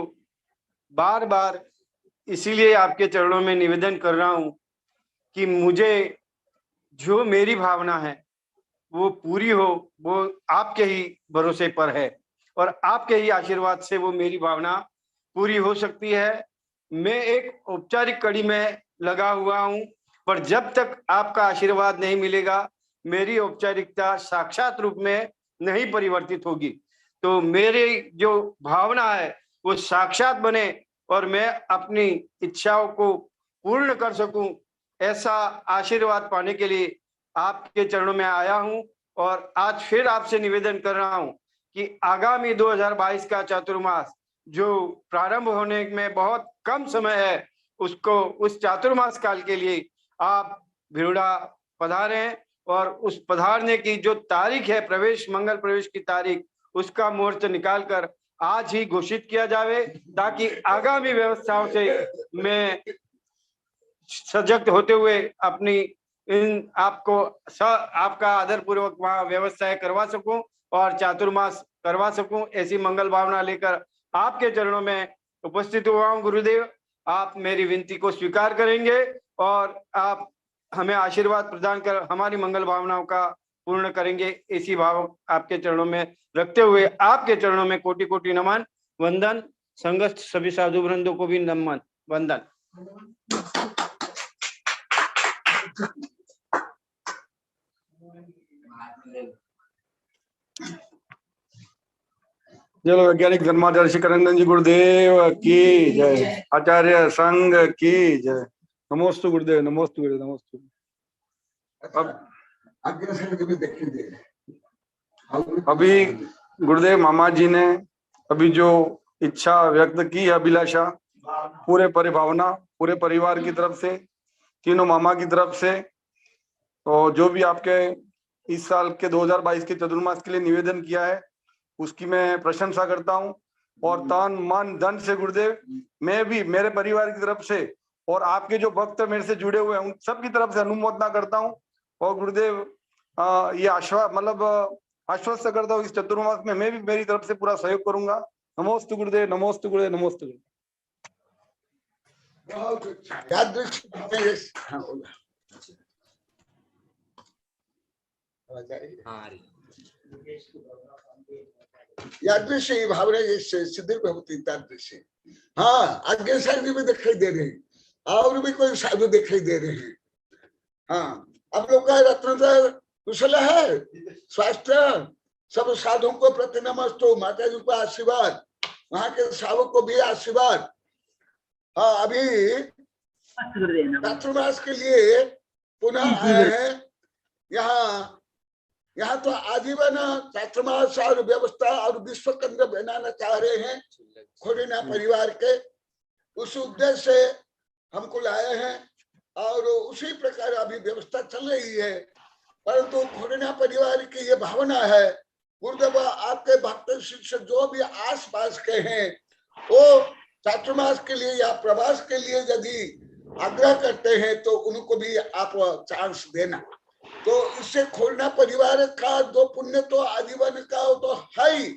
बार बार इसीलिए आपके चरणों में निवेदन कर रहा हूँ कि मुझे जो मेरी भावना है वो पूरी हो, वो आपके ही भरोसे पर है और आपके ही आशीर्वाद से वो मेरी भावना पूरी हो सकती है। मैं एक औपचारिक कड़ी में लगा हुआ हूं, पर जब तक आपका आशीर्वाद नहीं मिलेगा मेरी औपचारिकता साक्षात रूप में नहीं परिवर्तित होगी। तो मेरी जो भावना है वो साक्षात बने और मैं अपनी इच्छाओं को पूर्ण कर सकूं, ऐसा आशीर्वाद पाने के लिए आपके चरणों में आया हूं। और आज फिर आपसे निवेदन कर रहा हूं कि आगामी 2022 का चातुर्मास जो प्रारंभ होने में बहुत कम समय है, उसको उस चातुर्मास काल के लिए आप भिरुड़ा पधारें और उस पधारने की जो तारीख है, प्रवेश मंगल प्रवेश की तारीख, उसका मुहूर्त निकालकर आज ही घोषित किया जावे, ताकि आगामी व्यवस्थाओं से मैं सजग होते हुए अपनी इन आपका आदर पूर्वक वहां व्यवस्थाएं करवा सकूं और चातुर्मास करवा सकूं। ऐसी मंगल भावना लेकर आपके चरणों में उपस्थित हुआ हूं। गुरुदेव, आप मेरी विनती को स्वीकार करेंगे और आप हमें आशीर्वाद प्रदान कर हमारी मंगल भावनाओं का पूर्ण करेंगे, इसी भाव आपके चरणों में रखते हुए आपके चरणों में कोटि कोटि नमन वंदन। संगस्थ सभी साधु वृंदों को भी नमन वंदन। चलो वैज्ञानिक धर्माचार्य श्री कनक जी गुरुदेव की जय। आचार्य संघ की जय। नमोस्तु गुरुदेव, नमोस्तु गुरुदेव, नमोस्तु। अब अभी गुरुदेव मामा जी ने अभी जो इच्छा व्यक्त की है, अभिलाषा, पूरे परिभावना पूरे परिवार की तरफ से, तीनों मामा की तरफ से, तो जो भी आपके इस साल के 2022 के चतुर्मास के लिए निवेदन किया है उसकी मैं प्रशंसा करता हूं। और तन मन धन से गुरुदेव मैं भी मेरे परिवार की तरफ से और आपके जो भक्त मेरे से जुड़े हुए हैं उन सब की तरफ से अनुमोदना करता हूं। और गुरुदेव ये आश्वस्त करता हूँ इस चतुर्मास में मैं भी मेरी तरफ से पूरा सहयोग करूंगा। नमोस्तु गुरुदेव, नमोस्तु गुरुदेव, नमोस्तु गुरुदेव। यादृशी भावना सिद्धि भवती तादृशी। हाँ, आगे साधु भी दिखाई दे रहे हैं और भी कोई साधु दिखाई दे रहे हैं। हाँ, अब लोग का रत्न कुशल है, स्वास्थ्य, सब साधुओं को प्रति नमस्तु, माता जी को आशीर्वाद, वहां के सावक को भी आशीर्वाद। हाँ, अभी चातुर्मास के लिए पुनः आए हैं यहाँ तो आजीवन चातुर्मास और व्यवस्था और विश्व केंद्र बनाना चाह रहे हैं खोड़ेना परिवार के। उस उद्देश्य से हमको लाए हैं और उसी प्रकार अभी व्यवस्था चल रही है। परंतु खोड़ेना परिवार की ये भावना है, गुरुदेव आपके भक्त शिष्य जो भी आस पास के हैं वो चातुर्मास के लिए या प्रवास के लिए यदि आग्रह करते हैं तो उनको भी आप चांस देना। तो इससे खोलना परिवार का जो पुण्य तो आजीवन का तो है ही,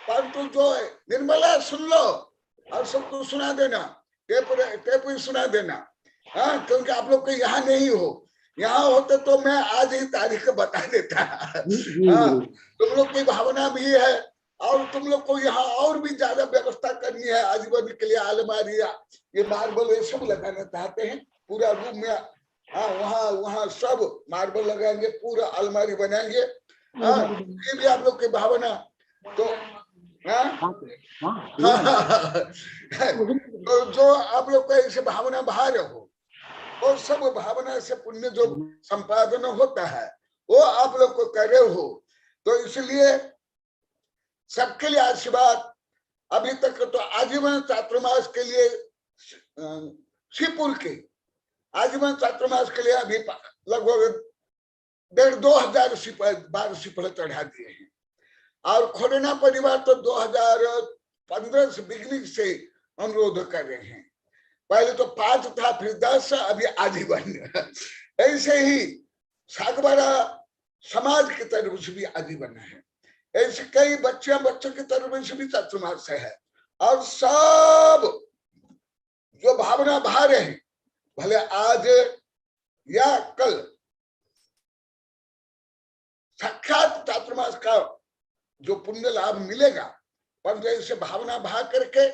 परंतु जो निर्मला सुन लो और सबको सुना देना, टेप सुना देना। हाँ, क्योंकि आप लोग को यहाँ नहीं हो, यहाँ होते तो मैं आज ही तारीख बता देता। हाँ, तुम लोग की भावना भी है और तुम लोग को यहाँ और भी ज्यादा व्यवस्था करनी है आजीवन के लिए। अलमारी, ये मार्बल ये सब लगाना चाहते हैं पूरा रूम में। हाँ, वहाँ सब मार्बल लगाएंगे, पूरा अलमारी बनाएंगे। हाँ, ये भी आप लोग की भावना। तो तो जो आप लोग का ऐसे भावना बाहर हो, और सब भावना से पुण्य जो संपादन होता है वो आप लोग को कर रहे हो। तो इसलिए सबके लिए आशीर्वाद। अभी तक तो आजीवन चातुर्मास के लिए शिवपुर के आजीवन चातुर्मास के लिए अभी लगभग 1,500 बार शिफल चढ़ा दिए हैं। और खोरेना परिवार तो 2015 से बिगनिंग से अनुरोध कर रहे हैं। पहले तो 5 था, फिर 10, अभी आजीवन। ऐसे ही सागवाड़ा समाज की तरफ से भी आजीवन है। ऐसे कई बच्चों की तरफ से भी चातुर्मास है। और सब जो भावना बाहर है, भले आज या कल साक्षात चातुर्मास का जो पुण्य लाभ मिलेगा, परंतु ऐसे भावना बहा करके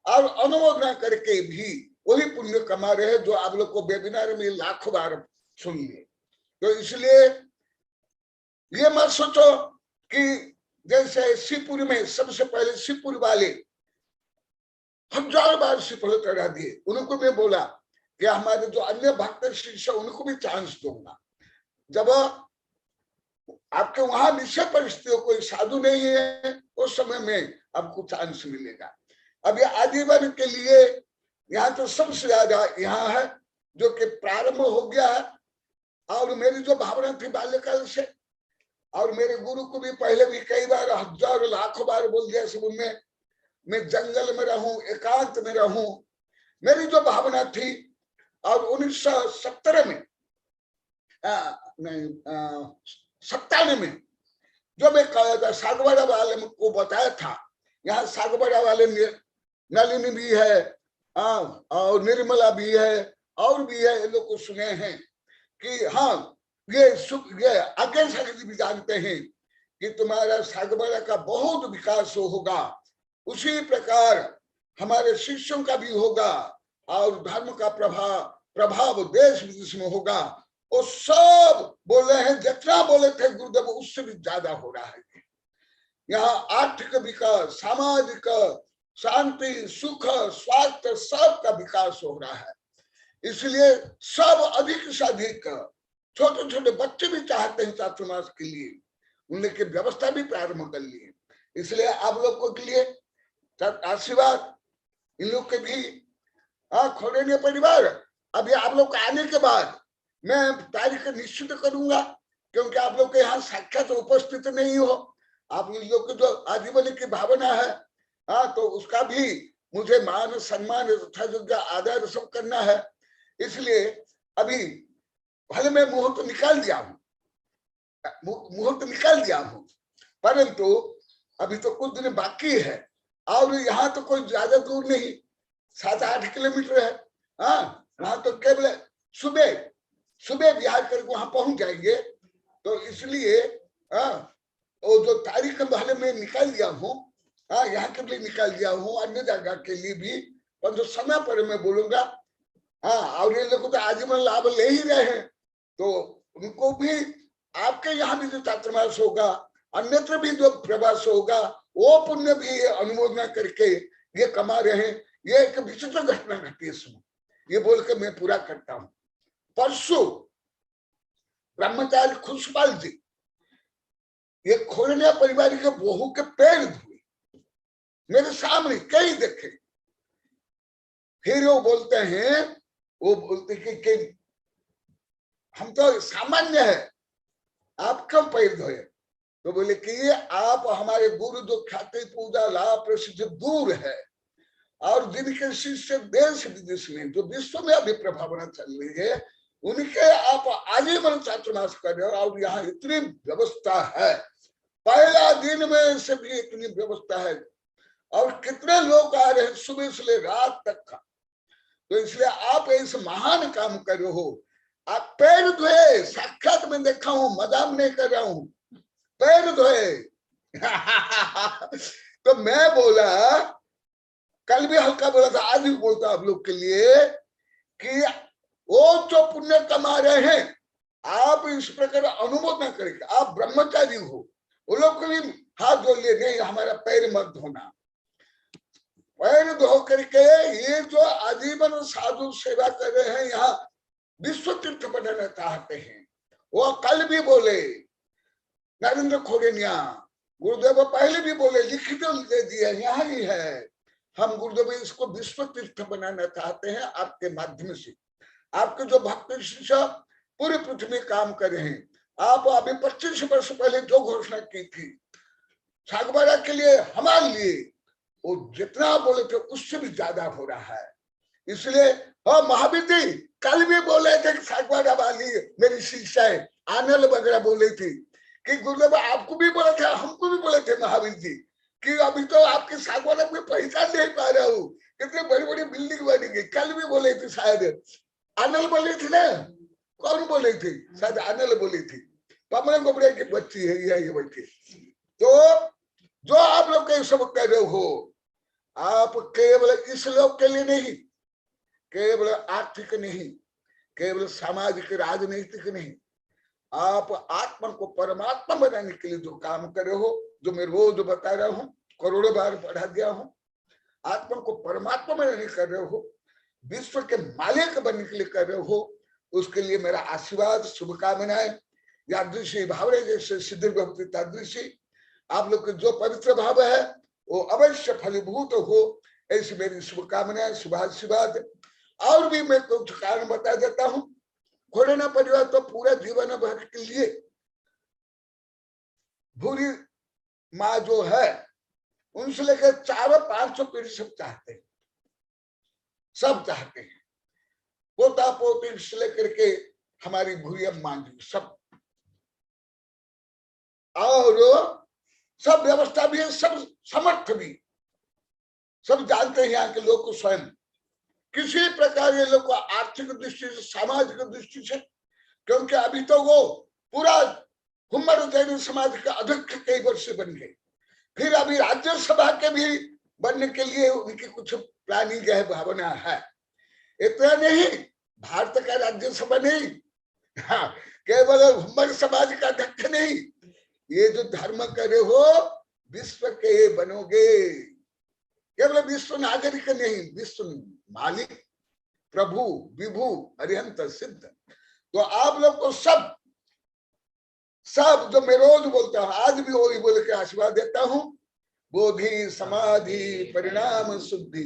और अनुमोदना करके भी वही पुण्य कमा रहे जो आप लोग को वेबिनार में लाखों बार सुन लिए। तो इसलिए ये मत सोचो कि जैसे शिवपुरी में सबसे पहले शिवपुरी वाले 1000 बार शिवफल चढ़ा दिए, उनको मैं बोला कि हमारे जो अन्य भक्त शिष्य उनको भी चांस दूंगा। जब आपके वहां निश्चय परिस्थितियों कोई साधु नहीं है उस समय में आपको चांस मिलेगा। अभी आजीवन के लिए यहाँ तो सबसे ज्यादा यहाँ है जो कि प्रारंभ हो गया है। और मेरी जो भावना थी बाल्यकाल से, और मेरे गुरु को भी पहले भी कई बार 1000 लाखों बार बोल दिया सब में, मैं जंगल में रहूं, एकांत में रहूं, मेरी जो भावना थी। और 1970 में 97 में जो मैं कहा था, सागवाड़ा वाले को बताया था, यहाँ सागवाड़ा वाले नलिनी भी है और निर्मला भी है और भी है, ये लोग को सुने हैं कि हाँ ये आगे से भी जानते हैं कि तुम्हारा सागवाड़ा का बहुत विकास होगा। उसी प्रकार हमारे शिष्यों का भी होगा और धर्म का प्रभाव देश विदेश में होगा। वो सब बोले हैं, जितना बोले थे गुरुदेव उससे भी ज्यादा हो रहा है। यहाँ आर्थिक विकास, सामाजिक शांति, सुख, स्वास्थ्य सब का विकास हो रहा है। इसलिए सब अधिक से अधिक छोटे छोटे बच्चे भी चाहते हैं चातुर्मास के लिए, उनकी व्यवस्था भी प्रारंभ कर ली है। इसलिए आप लोगों के लिए आशीर्वाद। इन लोग के भी खोलेने परिवार अभी आप लोग आने के बाद मैं तारीख निश्चित करूंगा, क्योंकि आप लोग के यहाँ साक्षात उपस्थित नहीं हो। आप लोग की जो आजीवन की भावना है तो उसका भी मुझे मान सम्मान तथा आदर सब करना है। इसलिए अभी भले मैं मुहूर्त निकाल दिया हूँ, परंतु अभी तो कुछ दिन बाकी है। और यहाँ तो कोई ज्यादा दूर नहीं, 7-8 किलोमीटर है। वहां तो केवल सुबह विहार करके वहां पहुंच जाएंगे। तो इसलिए वो जो तारीख भले में निकाल दिया हूँ, यहाँ के लिए निकाल दिया हूँ, अन्य जगह के लिए भी, पर जो समय पर मैं बोलूंगा। और ये लोग तो आजीवन लाभ ले ही रहे हैं, तो उनको भी आपके यहाँ भी जो चातुर्मास होगा, अन्यत्र भी जो प्रवास होगा, वो पुण्य भी अनुमोदना करके ये कमा रहे हैं। ये एक विचित्र घटना घटी है इसमें, ये बोल के मैं पूरा करता हूँ। परसों ब्रह्मचारी खुशपाल जी ये खोलनिया परिवार के बहू के पैर धुए मेरे सामने, कई देखे। फिर वो बोलते कि हम तो सामान्य है, आप क्यों पैर धोए? तो बोले कि आप हमारे गुरु जो ख्याति पूजा लाभ प्रसिद्ध दूर है, और जिनके शिष्य देश विदेश में जो विश्व में अभी प्रभावना चल रही है उनके आप आजीवन चातुर्मास कर रहे हो। और यहाँ इतनी व्यवस्था है, पहला दिन में से भी इतनी व्यवस्था है और कितने लोग आ रहे हैं सुबह से रात तक का। तो इसलिए आप इस महान काम कर रहे हो। आप पैर धोए, साक्षात में देखा हूं, मजाक नहीं कर रहा हूं, पैर धोए। तो मैं बोला, कल भी हल्का बोला था, आज भी बोलता आप लोग के लिए कि वो जो पुण्य कमा रहे हैं आप इस प्रकार अनुभव न करेंगे। आप ब्रह्मचारी हो, वो लोग को भी हाथ धो लिए, नहीं हमारा पैर मत धोना। पैर धो करके ये जो आजीवन साधु सेवा कर रहे हैं, यहाँ विश्व तीर्थ बनाना चाहते हैं। वो कल भी बोले, नरेंद्र खोरेनिया गुरुदेव पहले भी बोले, लिखित दे दिए, यहाँ ही है। हम गुरुदेव इसको विश्व तीर्थ बनाना चाहते हैं आपके माध्यम से। आपके जो भक्त शिष्य पूरी पृथ्वी काम कर रहे हैं, आप अभी 25 वर्ष पहले जो घोषणा की थी सागबारा के लिए, हमारे लिए, वो जितना बोले थे उससे भी ज्यादा हो रहा है। इसलिए महावीर जी कल भी बोले थे कि सागबारा वाली मेरी शिष्या है आनल वगैरह बोले थे कि गुरुदेव आपको भी बोले थे, हमको भी बोले थे महावीर जी कि अभी तो आपके सागवाला में पहचान नहीं पा रहा हूँ, कितनी बड़ी बड़ी बिल्डिंग बनी गई। कल भी बोले थे, शायद आनल बोले थे ना, कौन बोले थे, शायद आनल बोली थी, पमन गोबड़े की बच्ची है ये बच्ची। तो जो आप लोग ये सब कर रहे हो, आप केवल इस लोग के लिए नहीं, केवल आर्थिक नहीं, केवल सामाजिक राजनीतिक नहीं, आप आत्मा को परमात्मा बनाने के लिए जो काम कर रहे हो, जो मैं रोज बता रहा हूँ, करोड़ों बार पढ़ा दिया हूँ, आत्मा को परमात्मा बनाने कर रहे हो, विश्व के मालिक बनने के लिए कर रहे हो, उसके लिए मेरा आशीर्वाद, शुभकामनाएं। यादृशी भावरे जैसे सिद्ध भक्ति तादृशी आप लोग के जो पवित्र भाव है वो अवश्य फलीभूत हो, ऐसी मेरी शुभकामनाएं, शुभाशीर्वाद। और भी मैं कुछ कारण बता देता हूँ। खोरेना परिवार तो पूरा जीवन भर के लिए भूरी माँ जो है उनसे लेकर 400-500 पीढ़ी सब चाहते हैं, सब चाहते हैं, पोता पोती से लेकर के हमारी भूरी अम्मा जी सब, और सब व्यवस्था भी है, सब समर्थ भी, सब जानते हैं यहाँ के लोग को स्वयं। किसी प्रकार ये लोग को आर्थिक दृष्टि से, सामाजिक दृष्टि से, क्योंकि अभी तो वो पूरा हुम्मर जैन समाज के अध्यक्ष कई वर्ष से बन गए, फिर अभी राज्यसभा के भी बनने के लिए उनकी कुछ प्लानिंग है, भावना है। इतना नहीं, भारत का राज्यसभा नहीं, हाँ, केवल हुम्मर समाज का अध्यक्ष नहीं, ये जो धर्म करे हो विश्व के बनोगे, केवल विश्व नागरिक नहीं, विश्व मालिक, प्रभु, विभु, अरिहंत, सिद्ध। तो आप लोग को सब जो मैं रोज बोलता हूँ, आज भी वही बोल के आशीर्वाद देता हूँ। बोधि समाधि परिणाम शुद्धि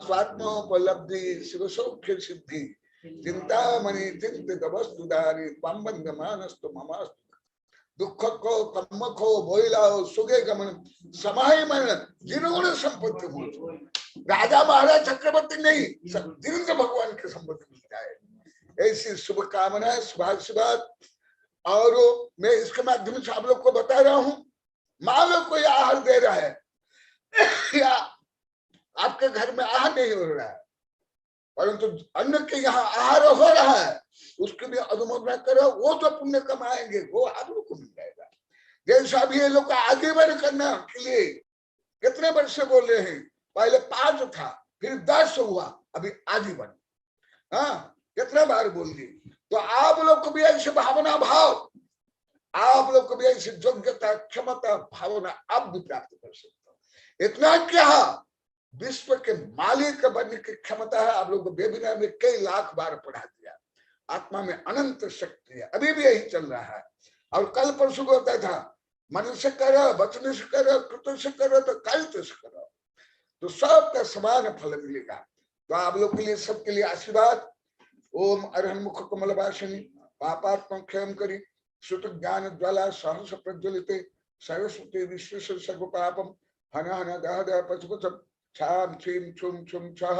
स्वात्मोपलब्धि शिव सौख्य सिद्धि चिंतामणि चिंतित वस्तुधारी पंबंध मानस्तु ममास्तु दुख को कम को बोइलाओ सुगे गमन समाय मन जिन्होंने संपत्ति हो, राजा महाराज चक्रवर्ती नहीं, सब जिन भगवान की संपत्ति मिल जाए, ऐसी शुभकामनाएं, शुभाशीर्वाद। और मैं इसके माध्यम से आप लोग को बता रहा हूँ, माँ लोग को यह आहार दे रहा है या आपके घर में आहार नहीं हो रहा है, परंतु अन्न के यहाँ आहार हो रहा है, उसके भी अनुमोदन करो, वो जो पुण्य कमाएंगे वो आप लोग को मिल जाएगा। जैसा भी ये लोग आजीवन करने के लिए कितने वर्ष से बोल रहे हैं, पहले 5 था, फिर 10 हुआ, अभी आजीवन, हाँ कितना बार बोल दिए। तो आप लोग को भी ऐसे भावना भाव, आप लोग को भी ऐसी योग्यता क्षमता भावना आप भी प्राप्त कर सकते हो। इतना क्या विश्व के मालिक बनने की क्षमता है। आप लोग को वेबिनार में कई लाख बार पढ़ा दिया, आत्मा में अनंत शक्ति है, अभी भी यही चल रहा है। और कल परसों होता था, मन से करो, वचन से करो, कृत से करो, तो कायित से करो, तो सबका समान फल मिलेगा। तो आप लोग के लिए, सबके लिए आशीर्वाद। ओम अरहन मुख कमल वासिनी पापात्म क्षम करी सुत ज्ञान ज्वाला सहस प्रज्वलिते सरस्वती विश्व सर्व पापम हन हन दह दह पचपच छाम छीम छुम छुम छह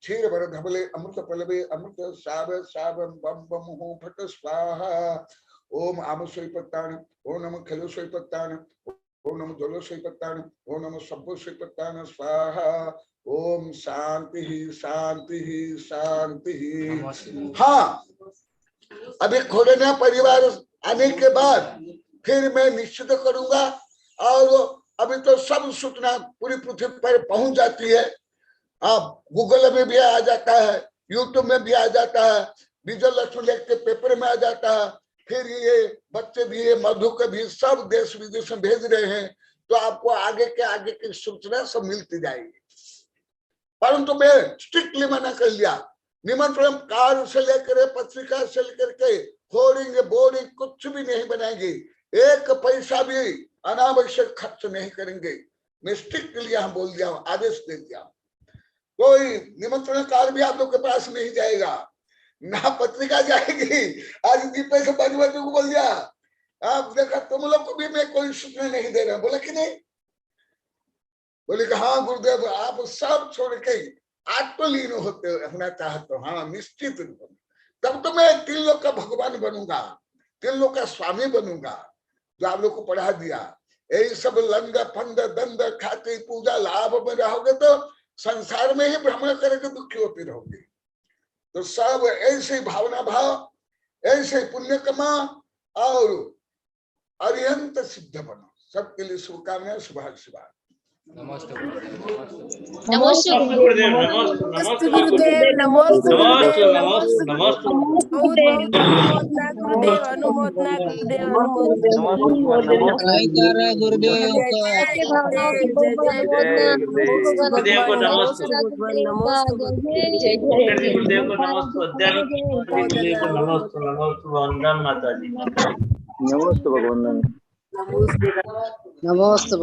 क्षीर वर धवले अमृत पलवे अमृत साव सावम बम बम हो फट स्वाहा ओम आम स्वैपत्तान ओम नम खलो स्वैपत्तान ओम नम जलो स्वैपत्तान ओम नम सब्बो स्वैपत्तान स्वाहा ओम शांति शांति शांति। हाँ, अभी खोलना परिवार आने के बाद फिर मैं निश्चित करूंगा। और अभी तो सब सूचना पूरी पृथ्वी पर पहुंच जाती है। आप गूगल में भी आ जाता है, यूट्यूब में भी आ जाता है, विजय लक्ष्मी लेख के पेपर में आ जाता है। फिर ये बच्चे भी, ये मधु के भी सब देश विदेश में भेज रहे हैं, तो आपको आगे की सूचना सब मिलती जाएगी। परंतु मैं स्ट्रिक्टली मना कर लिया, निमंत्रण कार्ड से लेकर पत्रिका से लेकर के होर्डिंग बोर्डिंग कुछ भी नहीं बनाएंगे, एक पैसा भी अनावश्यक खर्च नहीं करेंगे। मैं स्ट्रिक्टली यहाँ बोल दिया हूँ, आदेश दे दिया। कोई निमंत्रण कार्ड भी आप लोग के पास नहीं जाएगा, ना पत्रिका जाएगी। आज दीपक से बजवती को बोल दिया, आप देखा तुम लोग को भी मैं कोई सूचना नहीं दे रहा। बोला कि नहीं? बोले कि हाँ गुरुदेव, आप सब छोड़ के आत्मलीन होना चाहते हो। हाँ निश्चित, तब तो मैं 3 लोग का भगवान बनूंगा, 3 लोग का स्वामी बनूंगा, जो आप लोग को पढ़ा दिया। यही सब लंग फंद दंड खाते पूजा लाभ में रहोगे तो संसार में ही भ्रमण करके दुखी होते रहोगे। तो सब ऐसे भावना भाव, ऐसे पुण्य कमा और अरिहंत सिद्ध बनो। सबके लिए शुभकामनाएं, शुभ शुभ। नमस्ते नमस्ते गुरुदेव, नमस्ते गुरुदेव, नमस्ते गुरुदेव, नमस्ते गुरुदेव, गुरुदेव अनुमोदना, गुरुदेव अनुमोदना, गुरुदेव को नमस्ते, गुरुदेव को नमस्ते, नमस्ते वंदन माता जी, नमस्ते भगवान, नमस्ते।